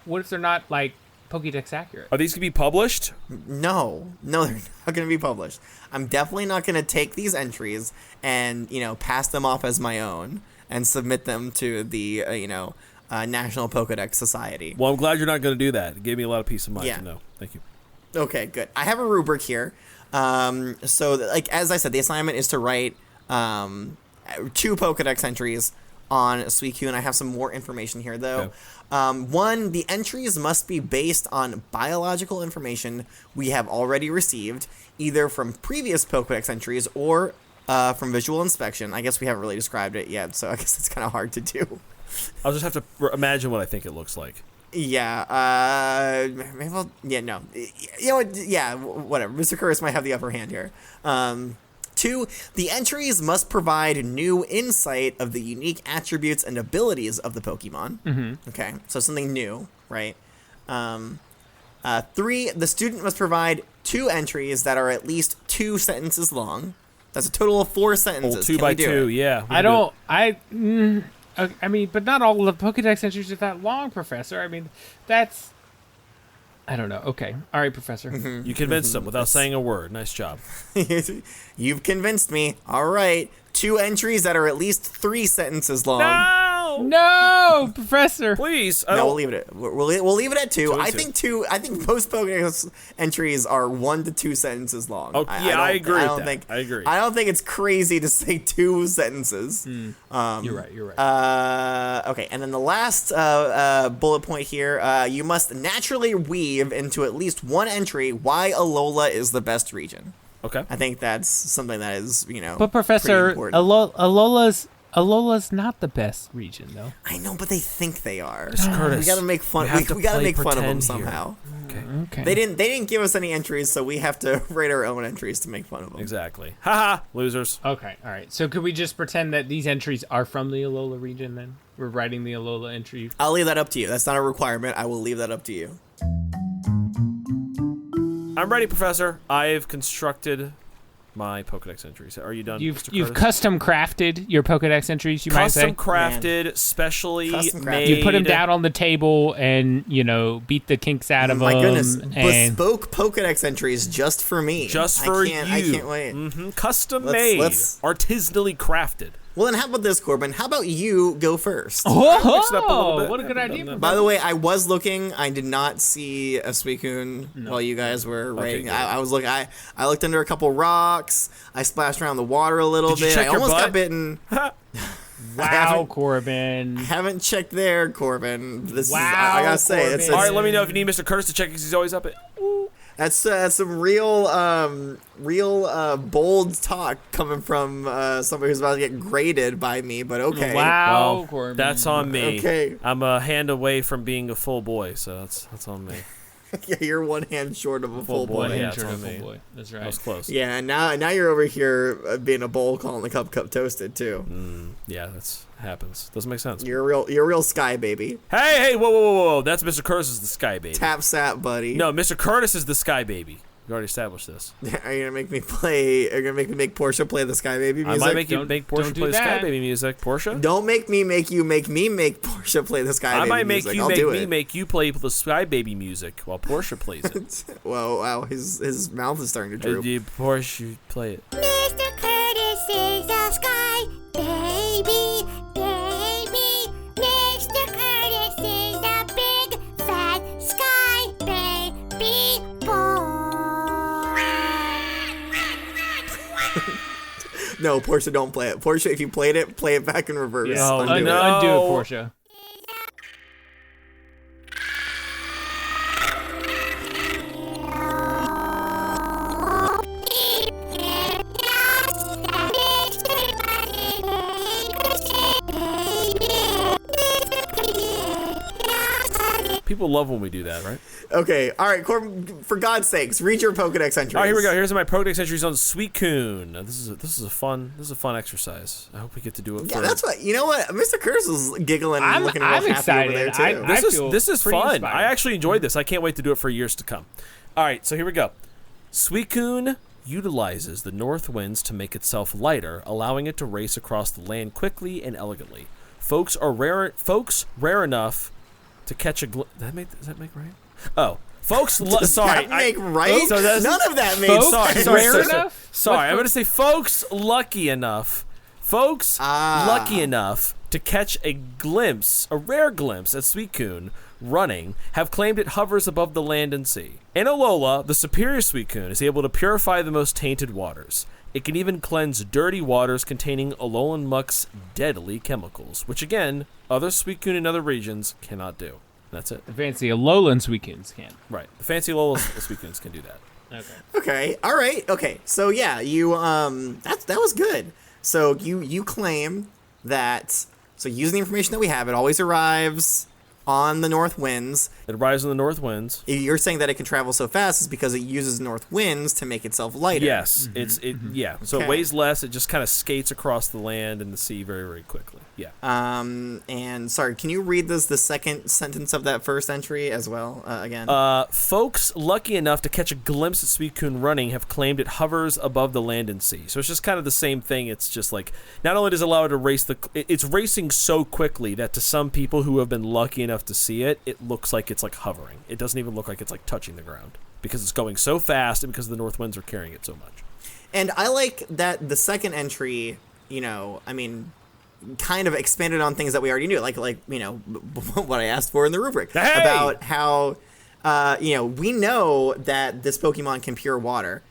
What if they're not like Pokédex accurate? Are these gonna be published? No, they're not going to be published. I'm definitely not going to take these entries and pass them off as my own and submit them to the National Pokedex Society. Well, I'm glad you're not going to do that. It gave me a lot of peace of mind Yeah. to know. Thank you. Okay, good. I have a rubric here. Like as I said, the assignment is to write 2 Pokedex entries on Suicune. I have some more information here, though. Okay. One, the entries must be based on biological information we have already received, either from previous Pokedex entries or from visual inspection. I guess we haven't really described it yet, so I guess it's kind of hard to do. I'll just have to imagine what I think it looks like. Yeah, maybe no. You know what? Yeah, whatever. Mr. Curtis might have the upper hand here. 2, the entries must provide new insight of the unique attributes and abilities of the Pokemon. Mm-hmm. Okay, so something new, right? 3, the student must provide 2 entries that are at least 2 sentences long. That's a total of 4 sentences. 2 Can by we do 2, it? yeah. we I can do don't. it. I mean, but not all of the Pokédex entries are that long, Professor. I mean, that's. I don't know. Okay. All right, Professor. You convinced them without saying a word. Nice job. You've convinced me. All right. 2 entries that are at least 3 sentences long. No! No, Professor. Please. No, we'll leave it at we'll leave it at 2. and I two. think 2. I think most Pokédex entries are 1 to 2 sentences long. Oh, yeah, I agree with that. Think, I agree. I don't think it's crazy to say 2 sentences. You're right. Okay, and then the last bullet point here: you must naturally weave into at least 1 entry why Alola is the best region. Okay. I think that's something that is But Professor, pretty important. Alola's Alola's not the best region, though. I know, but they think they are. Curtis, we gotta make fun. We gotta make fun of them somehow. Okay. They didn't give us any entries, so we have to write our own entries to make fun of them. Exactly. Haha, losers. Okay, all right. So could we just pretend that these entries are from the Alola region then? We're writing the Alola entry. I'll leave that up to you. That's not a requirement. I will leave that up to you. I'm ready, Professor. I've constructed my Pokedex entries. Are you done? You've Mr. Curtis? custom crafted your Pokedex entries, you might say. Custom crafted, specially Custom crafted. made. You put them down on the table and, beat the kinks out of them. My goodness, And bespoke Pokedex entries just for me. Just for you. I can't wait. Custom Let's- made, let's- artisanally crafted. Well, then how about this, Corbin? How about you go first? Mix it up a little bit. what a good Haven't idea. done that. By the way, I was looking. I did not see a Suicune while you guys were writing. good. I was looking. I looked under a couple rocks. I splashed around the water a little Did you bit. check I your almost butt? got bitten. Wow, haven't- Corbin. Haven't checked there, Corbin. This Wow, is, I gotta say, it's Corbin. All right, let me know if you need Mr. Curtis to check because he's always up it. that's some real bold talk coming from somebody who's about to get graded by me. But okay. Wow, Well, Corbin. that's on me. Okay. I'm a hand away from being a full boy, so that's on me. Yeah, you're one hand short of a full boy, boy. yeah. Yeah, it's on me. boy. That's That right. was close. Yeah, and now you're over here being a bowl calling the cup toasted too. Yeah, that's happens. Doesn't make sense. You're a real sky baby. Hey, whoa. That's Mr. Curtis is the sky baby. Tap sap, buddy. No, Mr. Curtis is the sky baby. We already established this. Are you gonna make me play? Are you gonna make me make Portia play the sky baby music? I might make you Don't- make Portia don't do play the sky that. baby music. Portia? Don't make me make you make me make Portia play the sky I baby might make music. you I'll make do me it. make you play the sky baby music while Portia plays it. Whoa, wow, his mouth is starting to droop. Portia, play it. Mr. Curtis is a sky baby, baby. Mr. Curtis is a big, fat sky baby boy. No, Portia, don't play it. Portia, if you played it, play it back in reverse. Yeah. Oh, Undo no. it. Undo it, Portia. People love when we do that, right? Okay, all right, Corbin, for God's sakes, read your Pokedex entries. All right, here we go. Here's my Pokedex entries on Suicune. Now, this is a fun exercise. I hope we get to do it. Yeah, for, that's what. You know what? Mr. Curtis was giggling and looking real I'm happy excited. over there too. I feel This is pretty fun. inspired. I actually enjoyed this. I can't wait to do it for years to come. All right, so here we go. Suicune utilizes the north winds to make itself lighter, allowing it to race across the land quickly and elegantly. Folks rare enough to catch a does that make right? Oh, folks. Does sorry, that make right? So that's- None of that made Folks sense. rare enough? Sorry, I'm going to say folks lucky enough. Folks lucky enough to catch a rare glimpse at Suicune running, have claimed it hovers above the land and sea. In Alola, the superior Suicune is able to purify the most tainted waters. It can even cleanse dirty waters containing Alolan Muck's deadly chemicals, which again, other Suicune in other regions cannot do. That's it. The fancy Alolan Suicunes can. Right. The fancy Alola Suicunes can do that. Okay. Okay. All right. Okay. So yeah, you that was good. So you claim that using the information that we have, it always arrives on the north winds. It arrives in the north winds. You're saying that it can travel so fast is because it uses north winds to make itself lighter. Yes, yeah. So it Okay. weighs less. It just kind of skates across the land and the sea very, very quickly. Yeah. And sorry, can you read the second sentence of that first entry as well again? Folks lucky enough to catch a glimpse at Suicune running have claimed it hovers above the land and sea. So it's just kind of the same thing. It's just like, not only does it allow it to race it's racing so quickly that to some people who have been lucky enough to see it, it looks like it's like hovering. It doesn't even look like it's like touching the ground because it's going so fast and because the north winds are carrying it so much. And I like that the second entry, kind of expanded on things that we already knew, like what I asked for in the rubric Hey! about how we know that this Pokemon can pure water.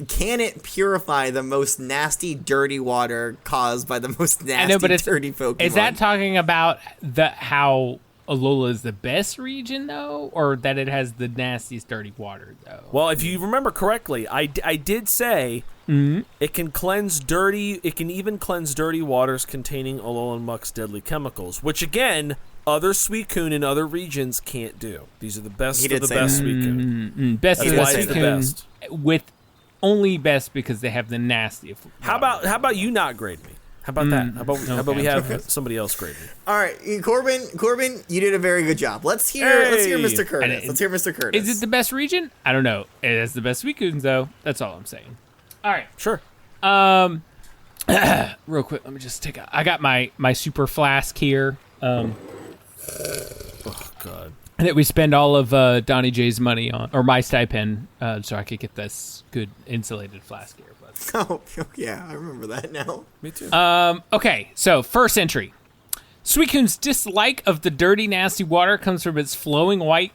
Can it purify the most nasty, dirty water caused by the most nasty, dirty Pokemon? Is that talking about how Alola is the best region, though, or that it has the nastiest dirty water, though? Well, if you remember correctly, I did say it can cleanse dirty. It can even cleanse dirty waters containing Alolan Muck's deadly chemicals, which again, other Suicune in other regions can't do. These are the best of the best Suicune. Best of the That's why it's the Suicune, best. with only best because they have the nastiest water. How about you not grade me? How about that? How about we have somebody else grade me? All right, Corbin, you did a very good job. Let's hear Mr. Curtis. Let's hear Mr. Curtis. Is it the best region? I don't know. It has the best Suicunes, though. That's all I'm saying. All right. Sure. Real quick, let me just take I got my super flask here. Oh God. That we spend all of Donnie J's money on, or my stipend, so I could get this good insulated flask here. But. Oh, yeah, I remember that now. Me too. Okay, so first entry. Suicune's dislike of the dirty, nasty water comes from its flowing white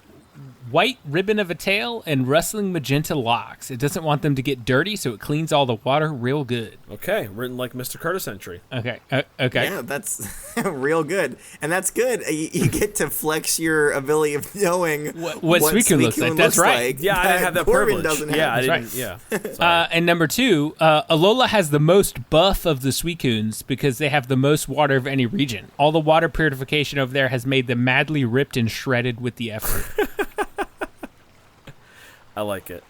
ribbon of a tail and rustling magenta locks. It doesn't want them to get dirty, so it cleans all the water real good. Okay, written like Mr. Curtis entry. Okay, okay. Yeah, that's real good. And that's good. You get to flex your ability of knowing what Suicune looks like. That's right. Yeah, I didn't have that Corbin privilege. doesn't have. Yeah, I That's didn't. right. Yeah. And number two, Alola has the most buff of the Suicunes because they have the most water of any region. All the water purification over there has made them madly ripped and shredded with the effort. I like it.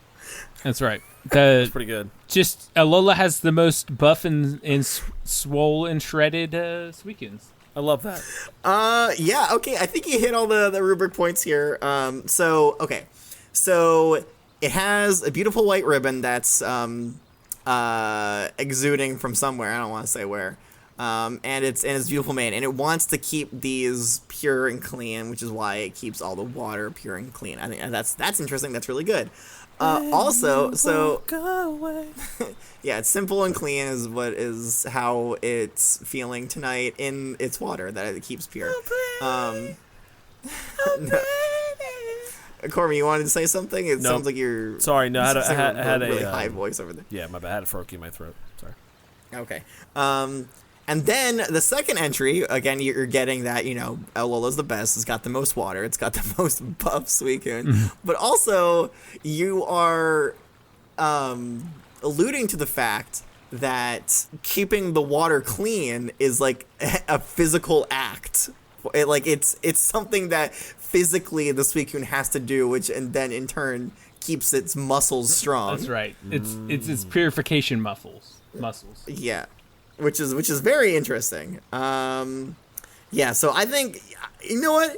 That's right. It's pretty good. Just Alola has the most buff and swole and shredded Suicunes. I love that. Yeah, okay. I think you hit all the rubric points here. So it has a beautiful white ribbon that's exuding from somewhere. I don't want to say where. And it's beautiful mane, and it wants to keep these pure and clean, which is why it keeps all the water pure and clean. I think that's interesting. That's really good. Also, so yeah, it's simple and clean is how it's feeling tonight in its water that it keeps pure. Corbin, you wanted to say something? It sounds like you're sorry. No, I had a really high voice over there. Yeah, my bad. I had a frog in my throat. Sorry. Okay. And then the second entry, again, you're getting that, Alola's the best. It's got the most water. It's got the most buff Suicune. But also, you are alluding to the fact that keeping the water clean is like a physical act. It's something that physically the Suicune has to do, and then in turn keeps its muscles strong. That's right. It's its purification muscles. Yeah. Which is very interesting. Yeah, so I think, you know what?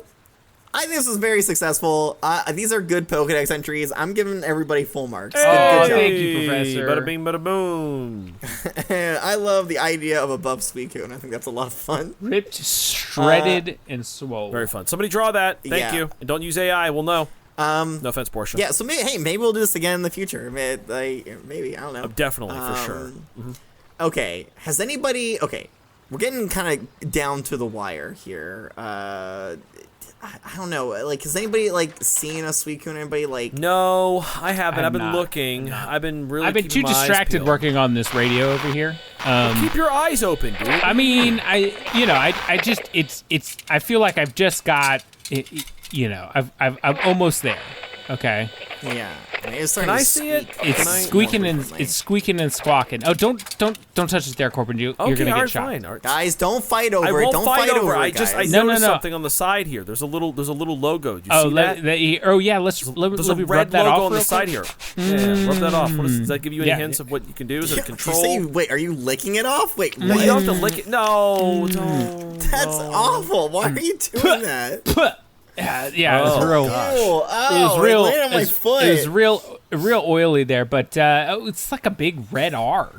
I think this is very successful. These are good Pokedex entries. I'm giving everybody full marks. Hey, good job. Thank you, Professor. Bada bing, bada boom. I love the idea of a buff Suicune. I think that's a lot of fun. Ripped, shredded, and swole. Very fun. Somebody draw that. Thank you. And don't use AI. We'll know. No offense, Portia. Yeah, so maybe we'll do this again in the future. Maybe, I don't know. Definitely, for sure. Mm-hmm. Okay, has anybody... Okay, we're getting kind of down to the wire here. I don't know. Has anybody, seen a Suicune? Anybody, No, I haven't. I've been not. looking. I've been I've been too keeping my eyes distracted peeled. working on this radio over here. Keep your eyes open, dude. I mean, I feel like I've just got, I'm almost there. Okay. Yeah. It's Can starting I to see it? squeak. It's squeaking and squawking. Oh, don't touch it there, Corbin. You're gonna get alright, shot. fine. All right. Guys, don't fight over I it. won't Don't fight over it. it, I guys. No, noticed no. something on the side here. There's a little logo. Did you Oh, see that? yeah. Let's let There's me a rub red that logo off on the real side quick. here. Yeah, rub that off. Does that give you any Yeah. hints of what you can do? Is it a You control? say, wait, are you licking it off? Wait, No, what? you don't have to lick it. No, don't. That's awful. Why are you doing that? Yeah, it was Oh, real. gosh. It was It real. landed on my foot. It was real oily there, but it's like a big red R.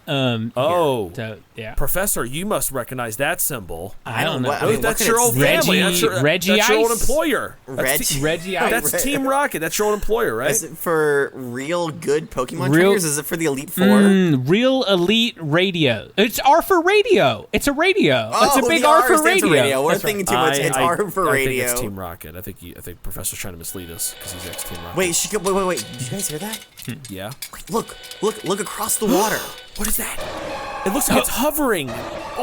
Oh. Here. So, yeah. Professor, you must recognize that symbol. I don't know. What- I mean, That's what your can old it say? family. Reggie That's your old Ice? employer. Reggie Ice. That's Team Rocket. That's your old employer, right? Is it for real good Pokemon Real- trainers? Is it for the Elite Four? Real Elite Radio. It's R for radio. It's a radio. It's a big the R for stands radio. We're That's right. thinking too much. It's R for I radio. think it's Team Rocket. I think Professor's trying to mislead us because he's ex-Team Rocket. Wait. Did you guys hear that? Yeah. Look across the water. What is that? It looks like it's hovering.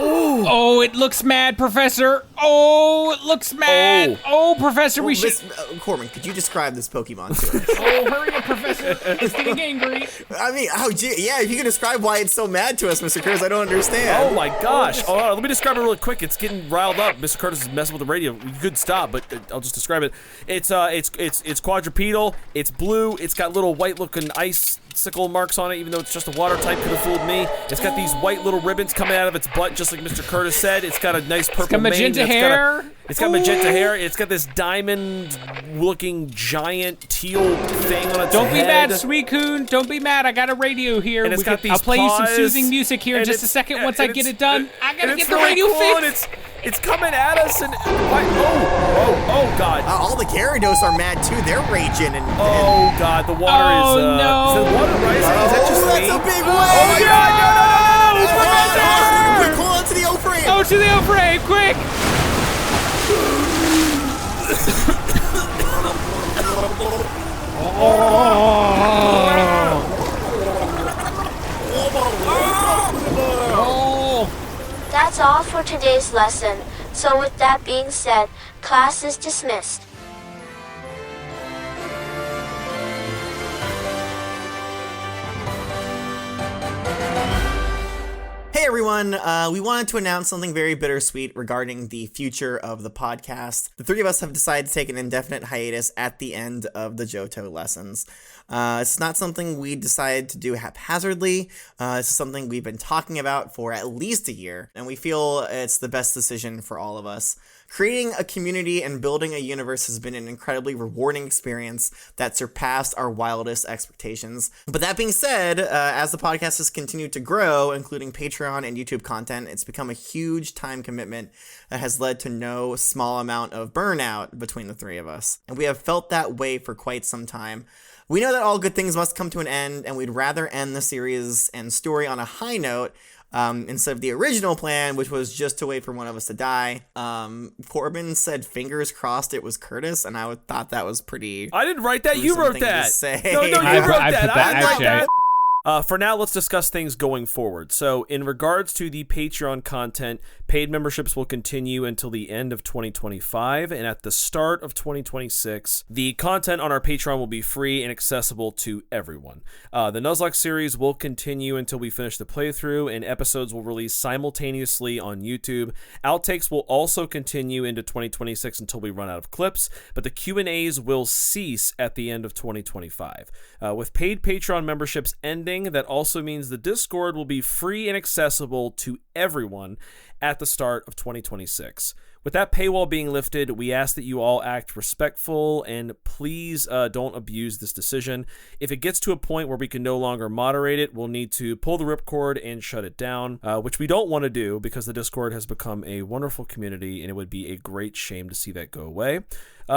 Oh, it looks mad, Professor. Oh, it looks mad. Oh, Professor, we should... Corbin, could you describe this Pokemon to us? Oh, hurry up, Professor. It's getting angry. I mean, if you can describe why it's so mad to us, Mr. Curtis, I don't understand. Oh my gosh. Oh, let me describe it really quick. It's getting riled up. Mr. Curtis is messing with the radio. You could stop, but I'll just describe it. It's quadrupedal. It's blue. It's got little white-looking icicle marks on it, even though it's just a water type. Could have fooled me. It's got these white little ribbons coming out of its butt, just like Mr. Curtis said. It's got a nice purple It's got magenta mane. hair. It's got magenta hair. It's got this diamond-looking giant teal thing on its head. Don't be mad, Suicune. Don't be mad. I got a radio here. And it's got these I'll play you some paws, soothing music here in just a second once I get it done. I gotta get the radio cool, fixed. and it's coming at us, and oh God! All the Gyarados are mad too. They're raging and Oh God, the water is. no. Is the water rising? Is that just that's me? a big wave! Oh my God! Quick, hold on to the O-frame! Oh, to the O-frame, quick! That's all for today's lesson. So with that being said, class is dismissed. Hey everyone, we wanted to announce something very bittersweet regarding the future of the podcast. The three of us have decided to take an indefinite hiatus at the end of the Johto lessons. It's not something we decided to do haphazardly. This is something we've been talking about for at least a year, and we feel it's the best decision for all of us. Creating a community and building a universe has been an incredibly rewarding experience that surpassed our wildest expectations. But that being said, as the podcast has continued to grow, including Patreon and YouTube content, it's become a huge time commitment that has led to no small amount of burnout between the three of us. And we have felt that way for quite some time. We know that all good things must come to an end, and we'd rather end the series and story on a high note instead of the original plan, which was just to wait for one of us to die. Corbin said fingers crossed it was Curtis, and I thought that was pretty... I didn't write that. You wrote that. No, you wrote that. I put that. I didn't write Actually, that. For now, let's discuss things going forward. So, in regards to the Patreon content, paid memberships will continue until the end of 2025, and at the start of 2026, the content on our Patreon will be free and accessible to everyone. The Nuzlocke series will continue until we finish the playthrough, and episodes will release simultaneously on YouTube. Outtakes will also continue into 2026 until we run out of clips, but the Q&As will cease at the end of 2025. With paid Patreon memberships ending, that also means the Discord will be free and accessible to everyone at the start of 2026. With that paywall being lifted, we ask that you all act respectful and please don't abuse this decision. If it gets to a point where we can no longer moderate it, we'll need to pull the ripcord and shut it down, which we don't want to do because the Discord has become a wonderful community and it would be a great shame to see that go away.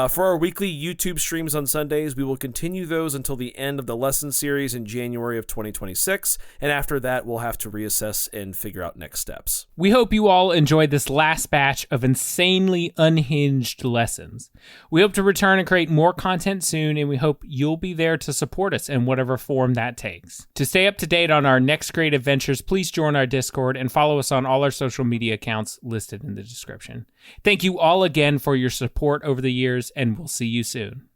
For our weekly YouTube streams on Sundays, we will continue those until the end of the lesson series in January of 2026, and after that, we'll have to reassess and figure out next steps. We hope you all enjoyed this last batch of insanely unhinged lessons. We hope to return and create more content soon, and we hope you'll be there to support us in whatever form that takes. To stay up to date on our next great adventures, please join our Discord and follow us on all our social media accounts listed in the description. Thank you all again for your support over the years, and we'll see you soon.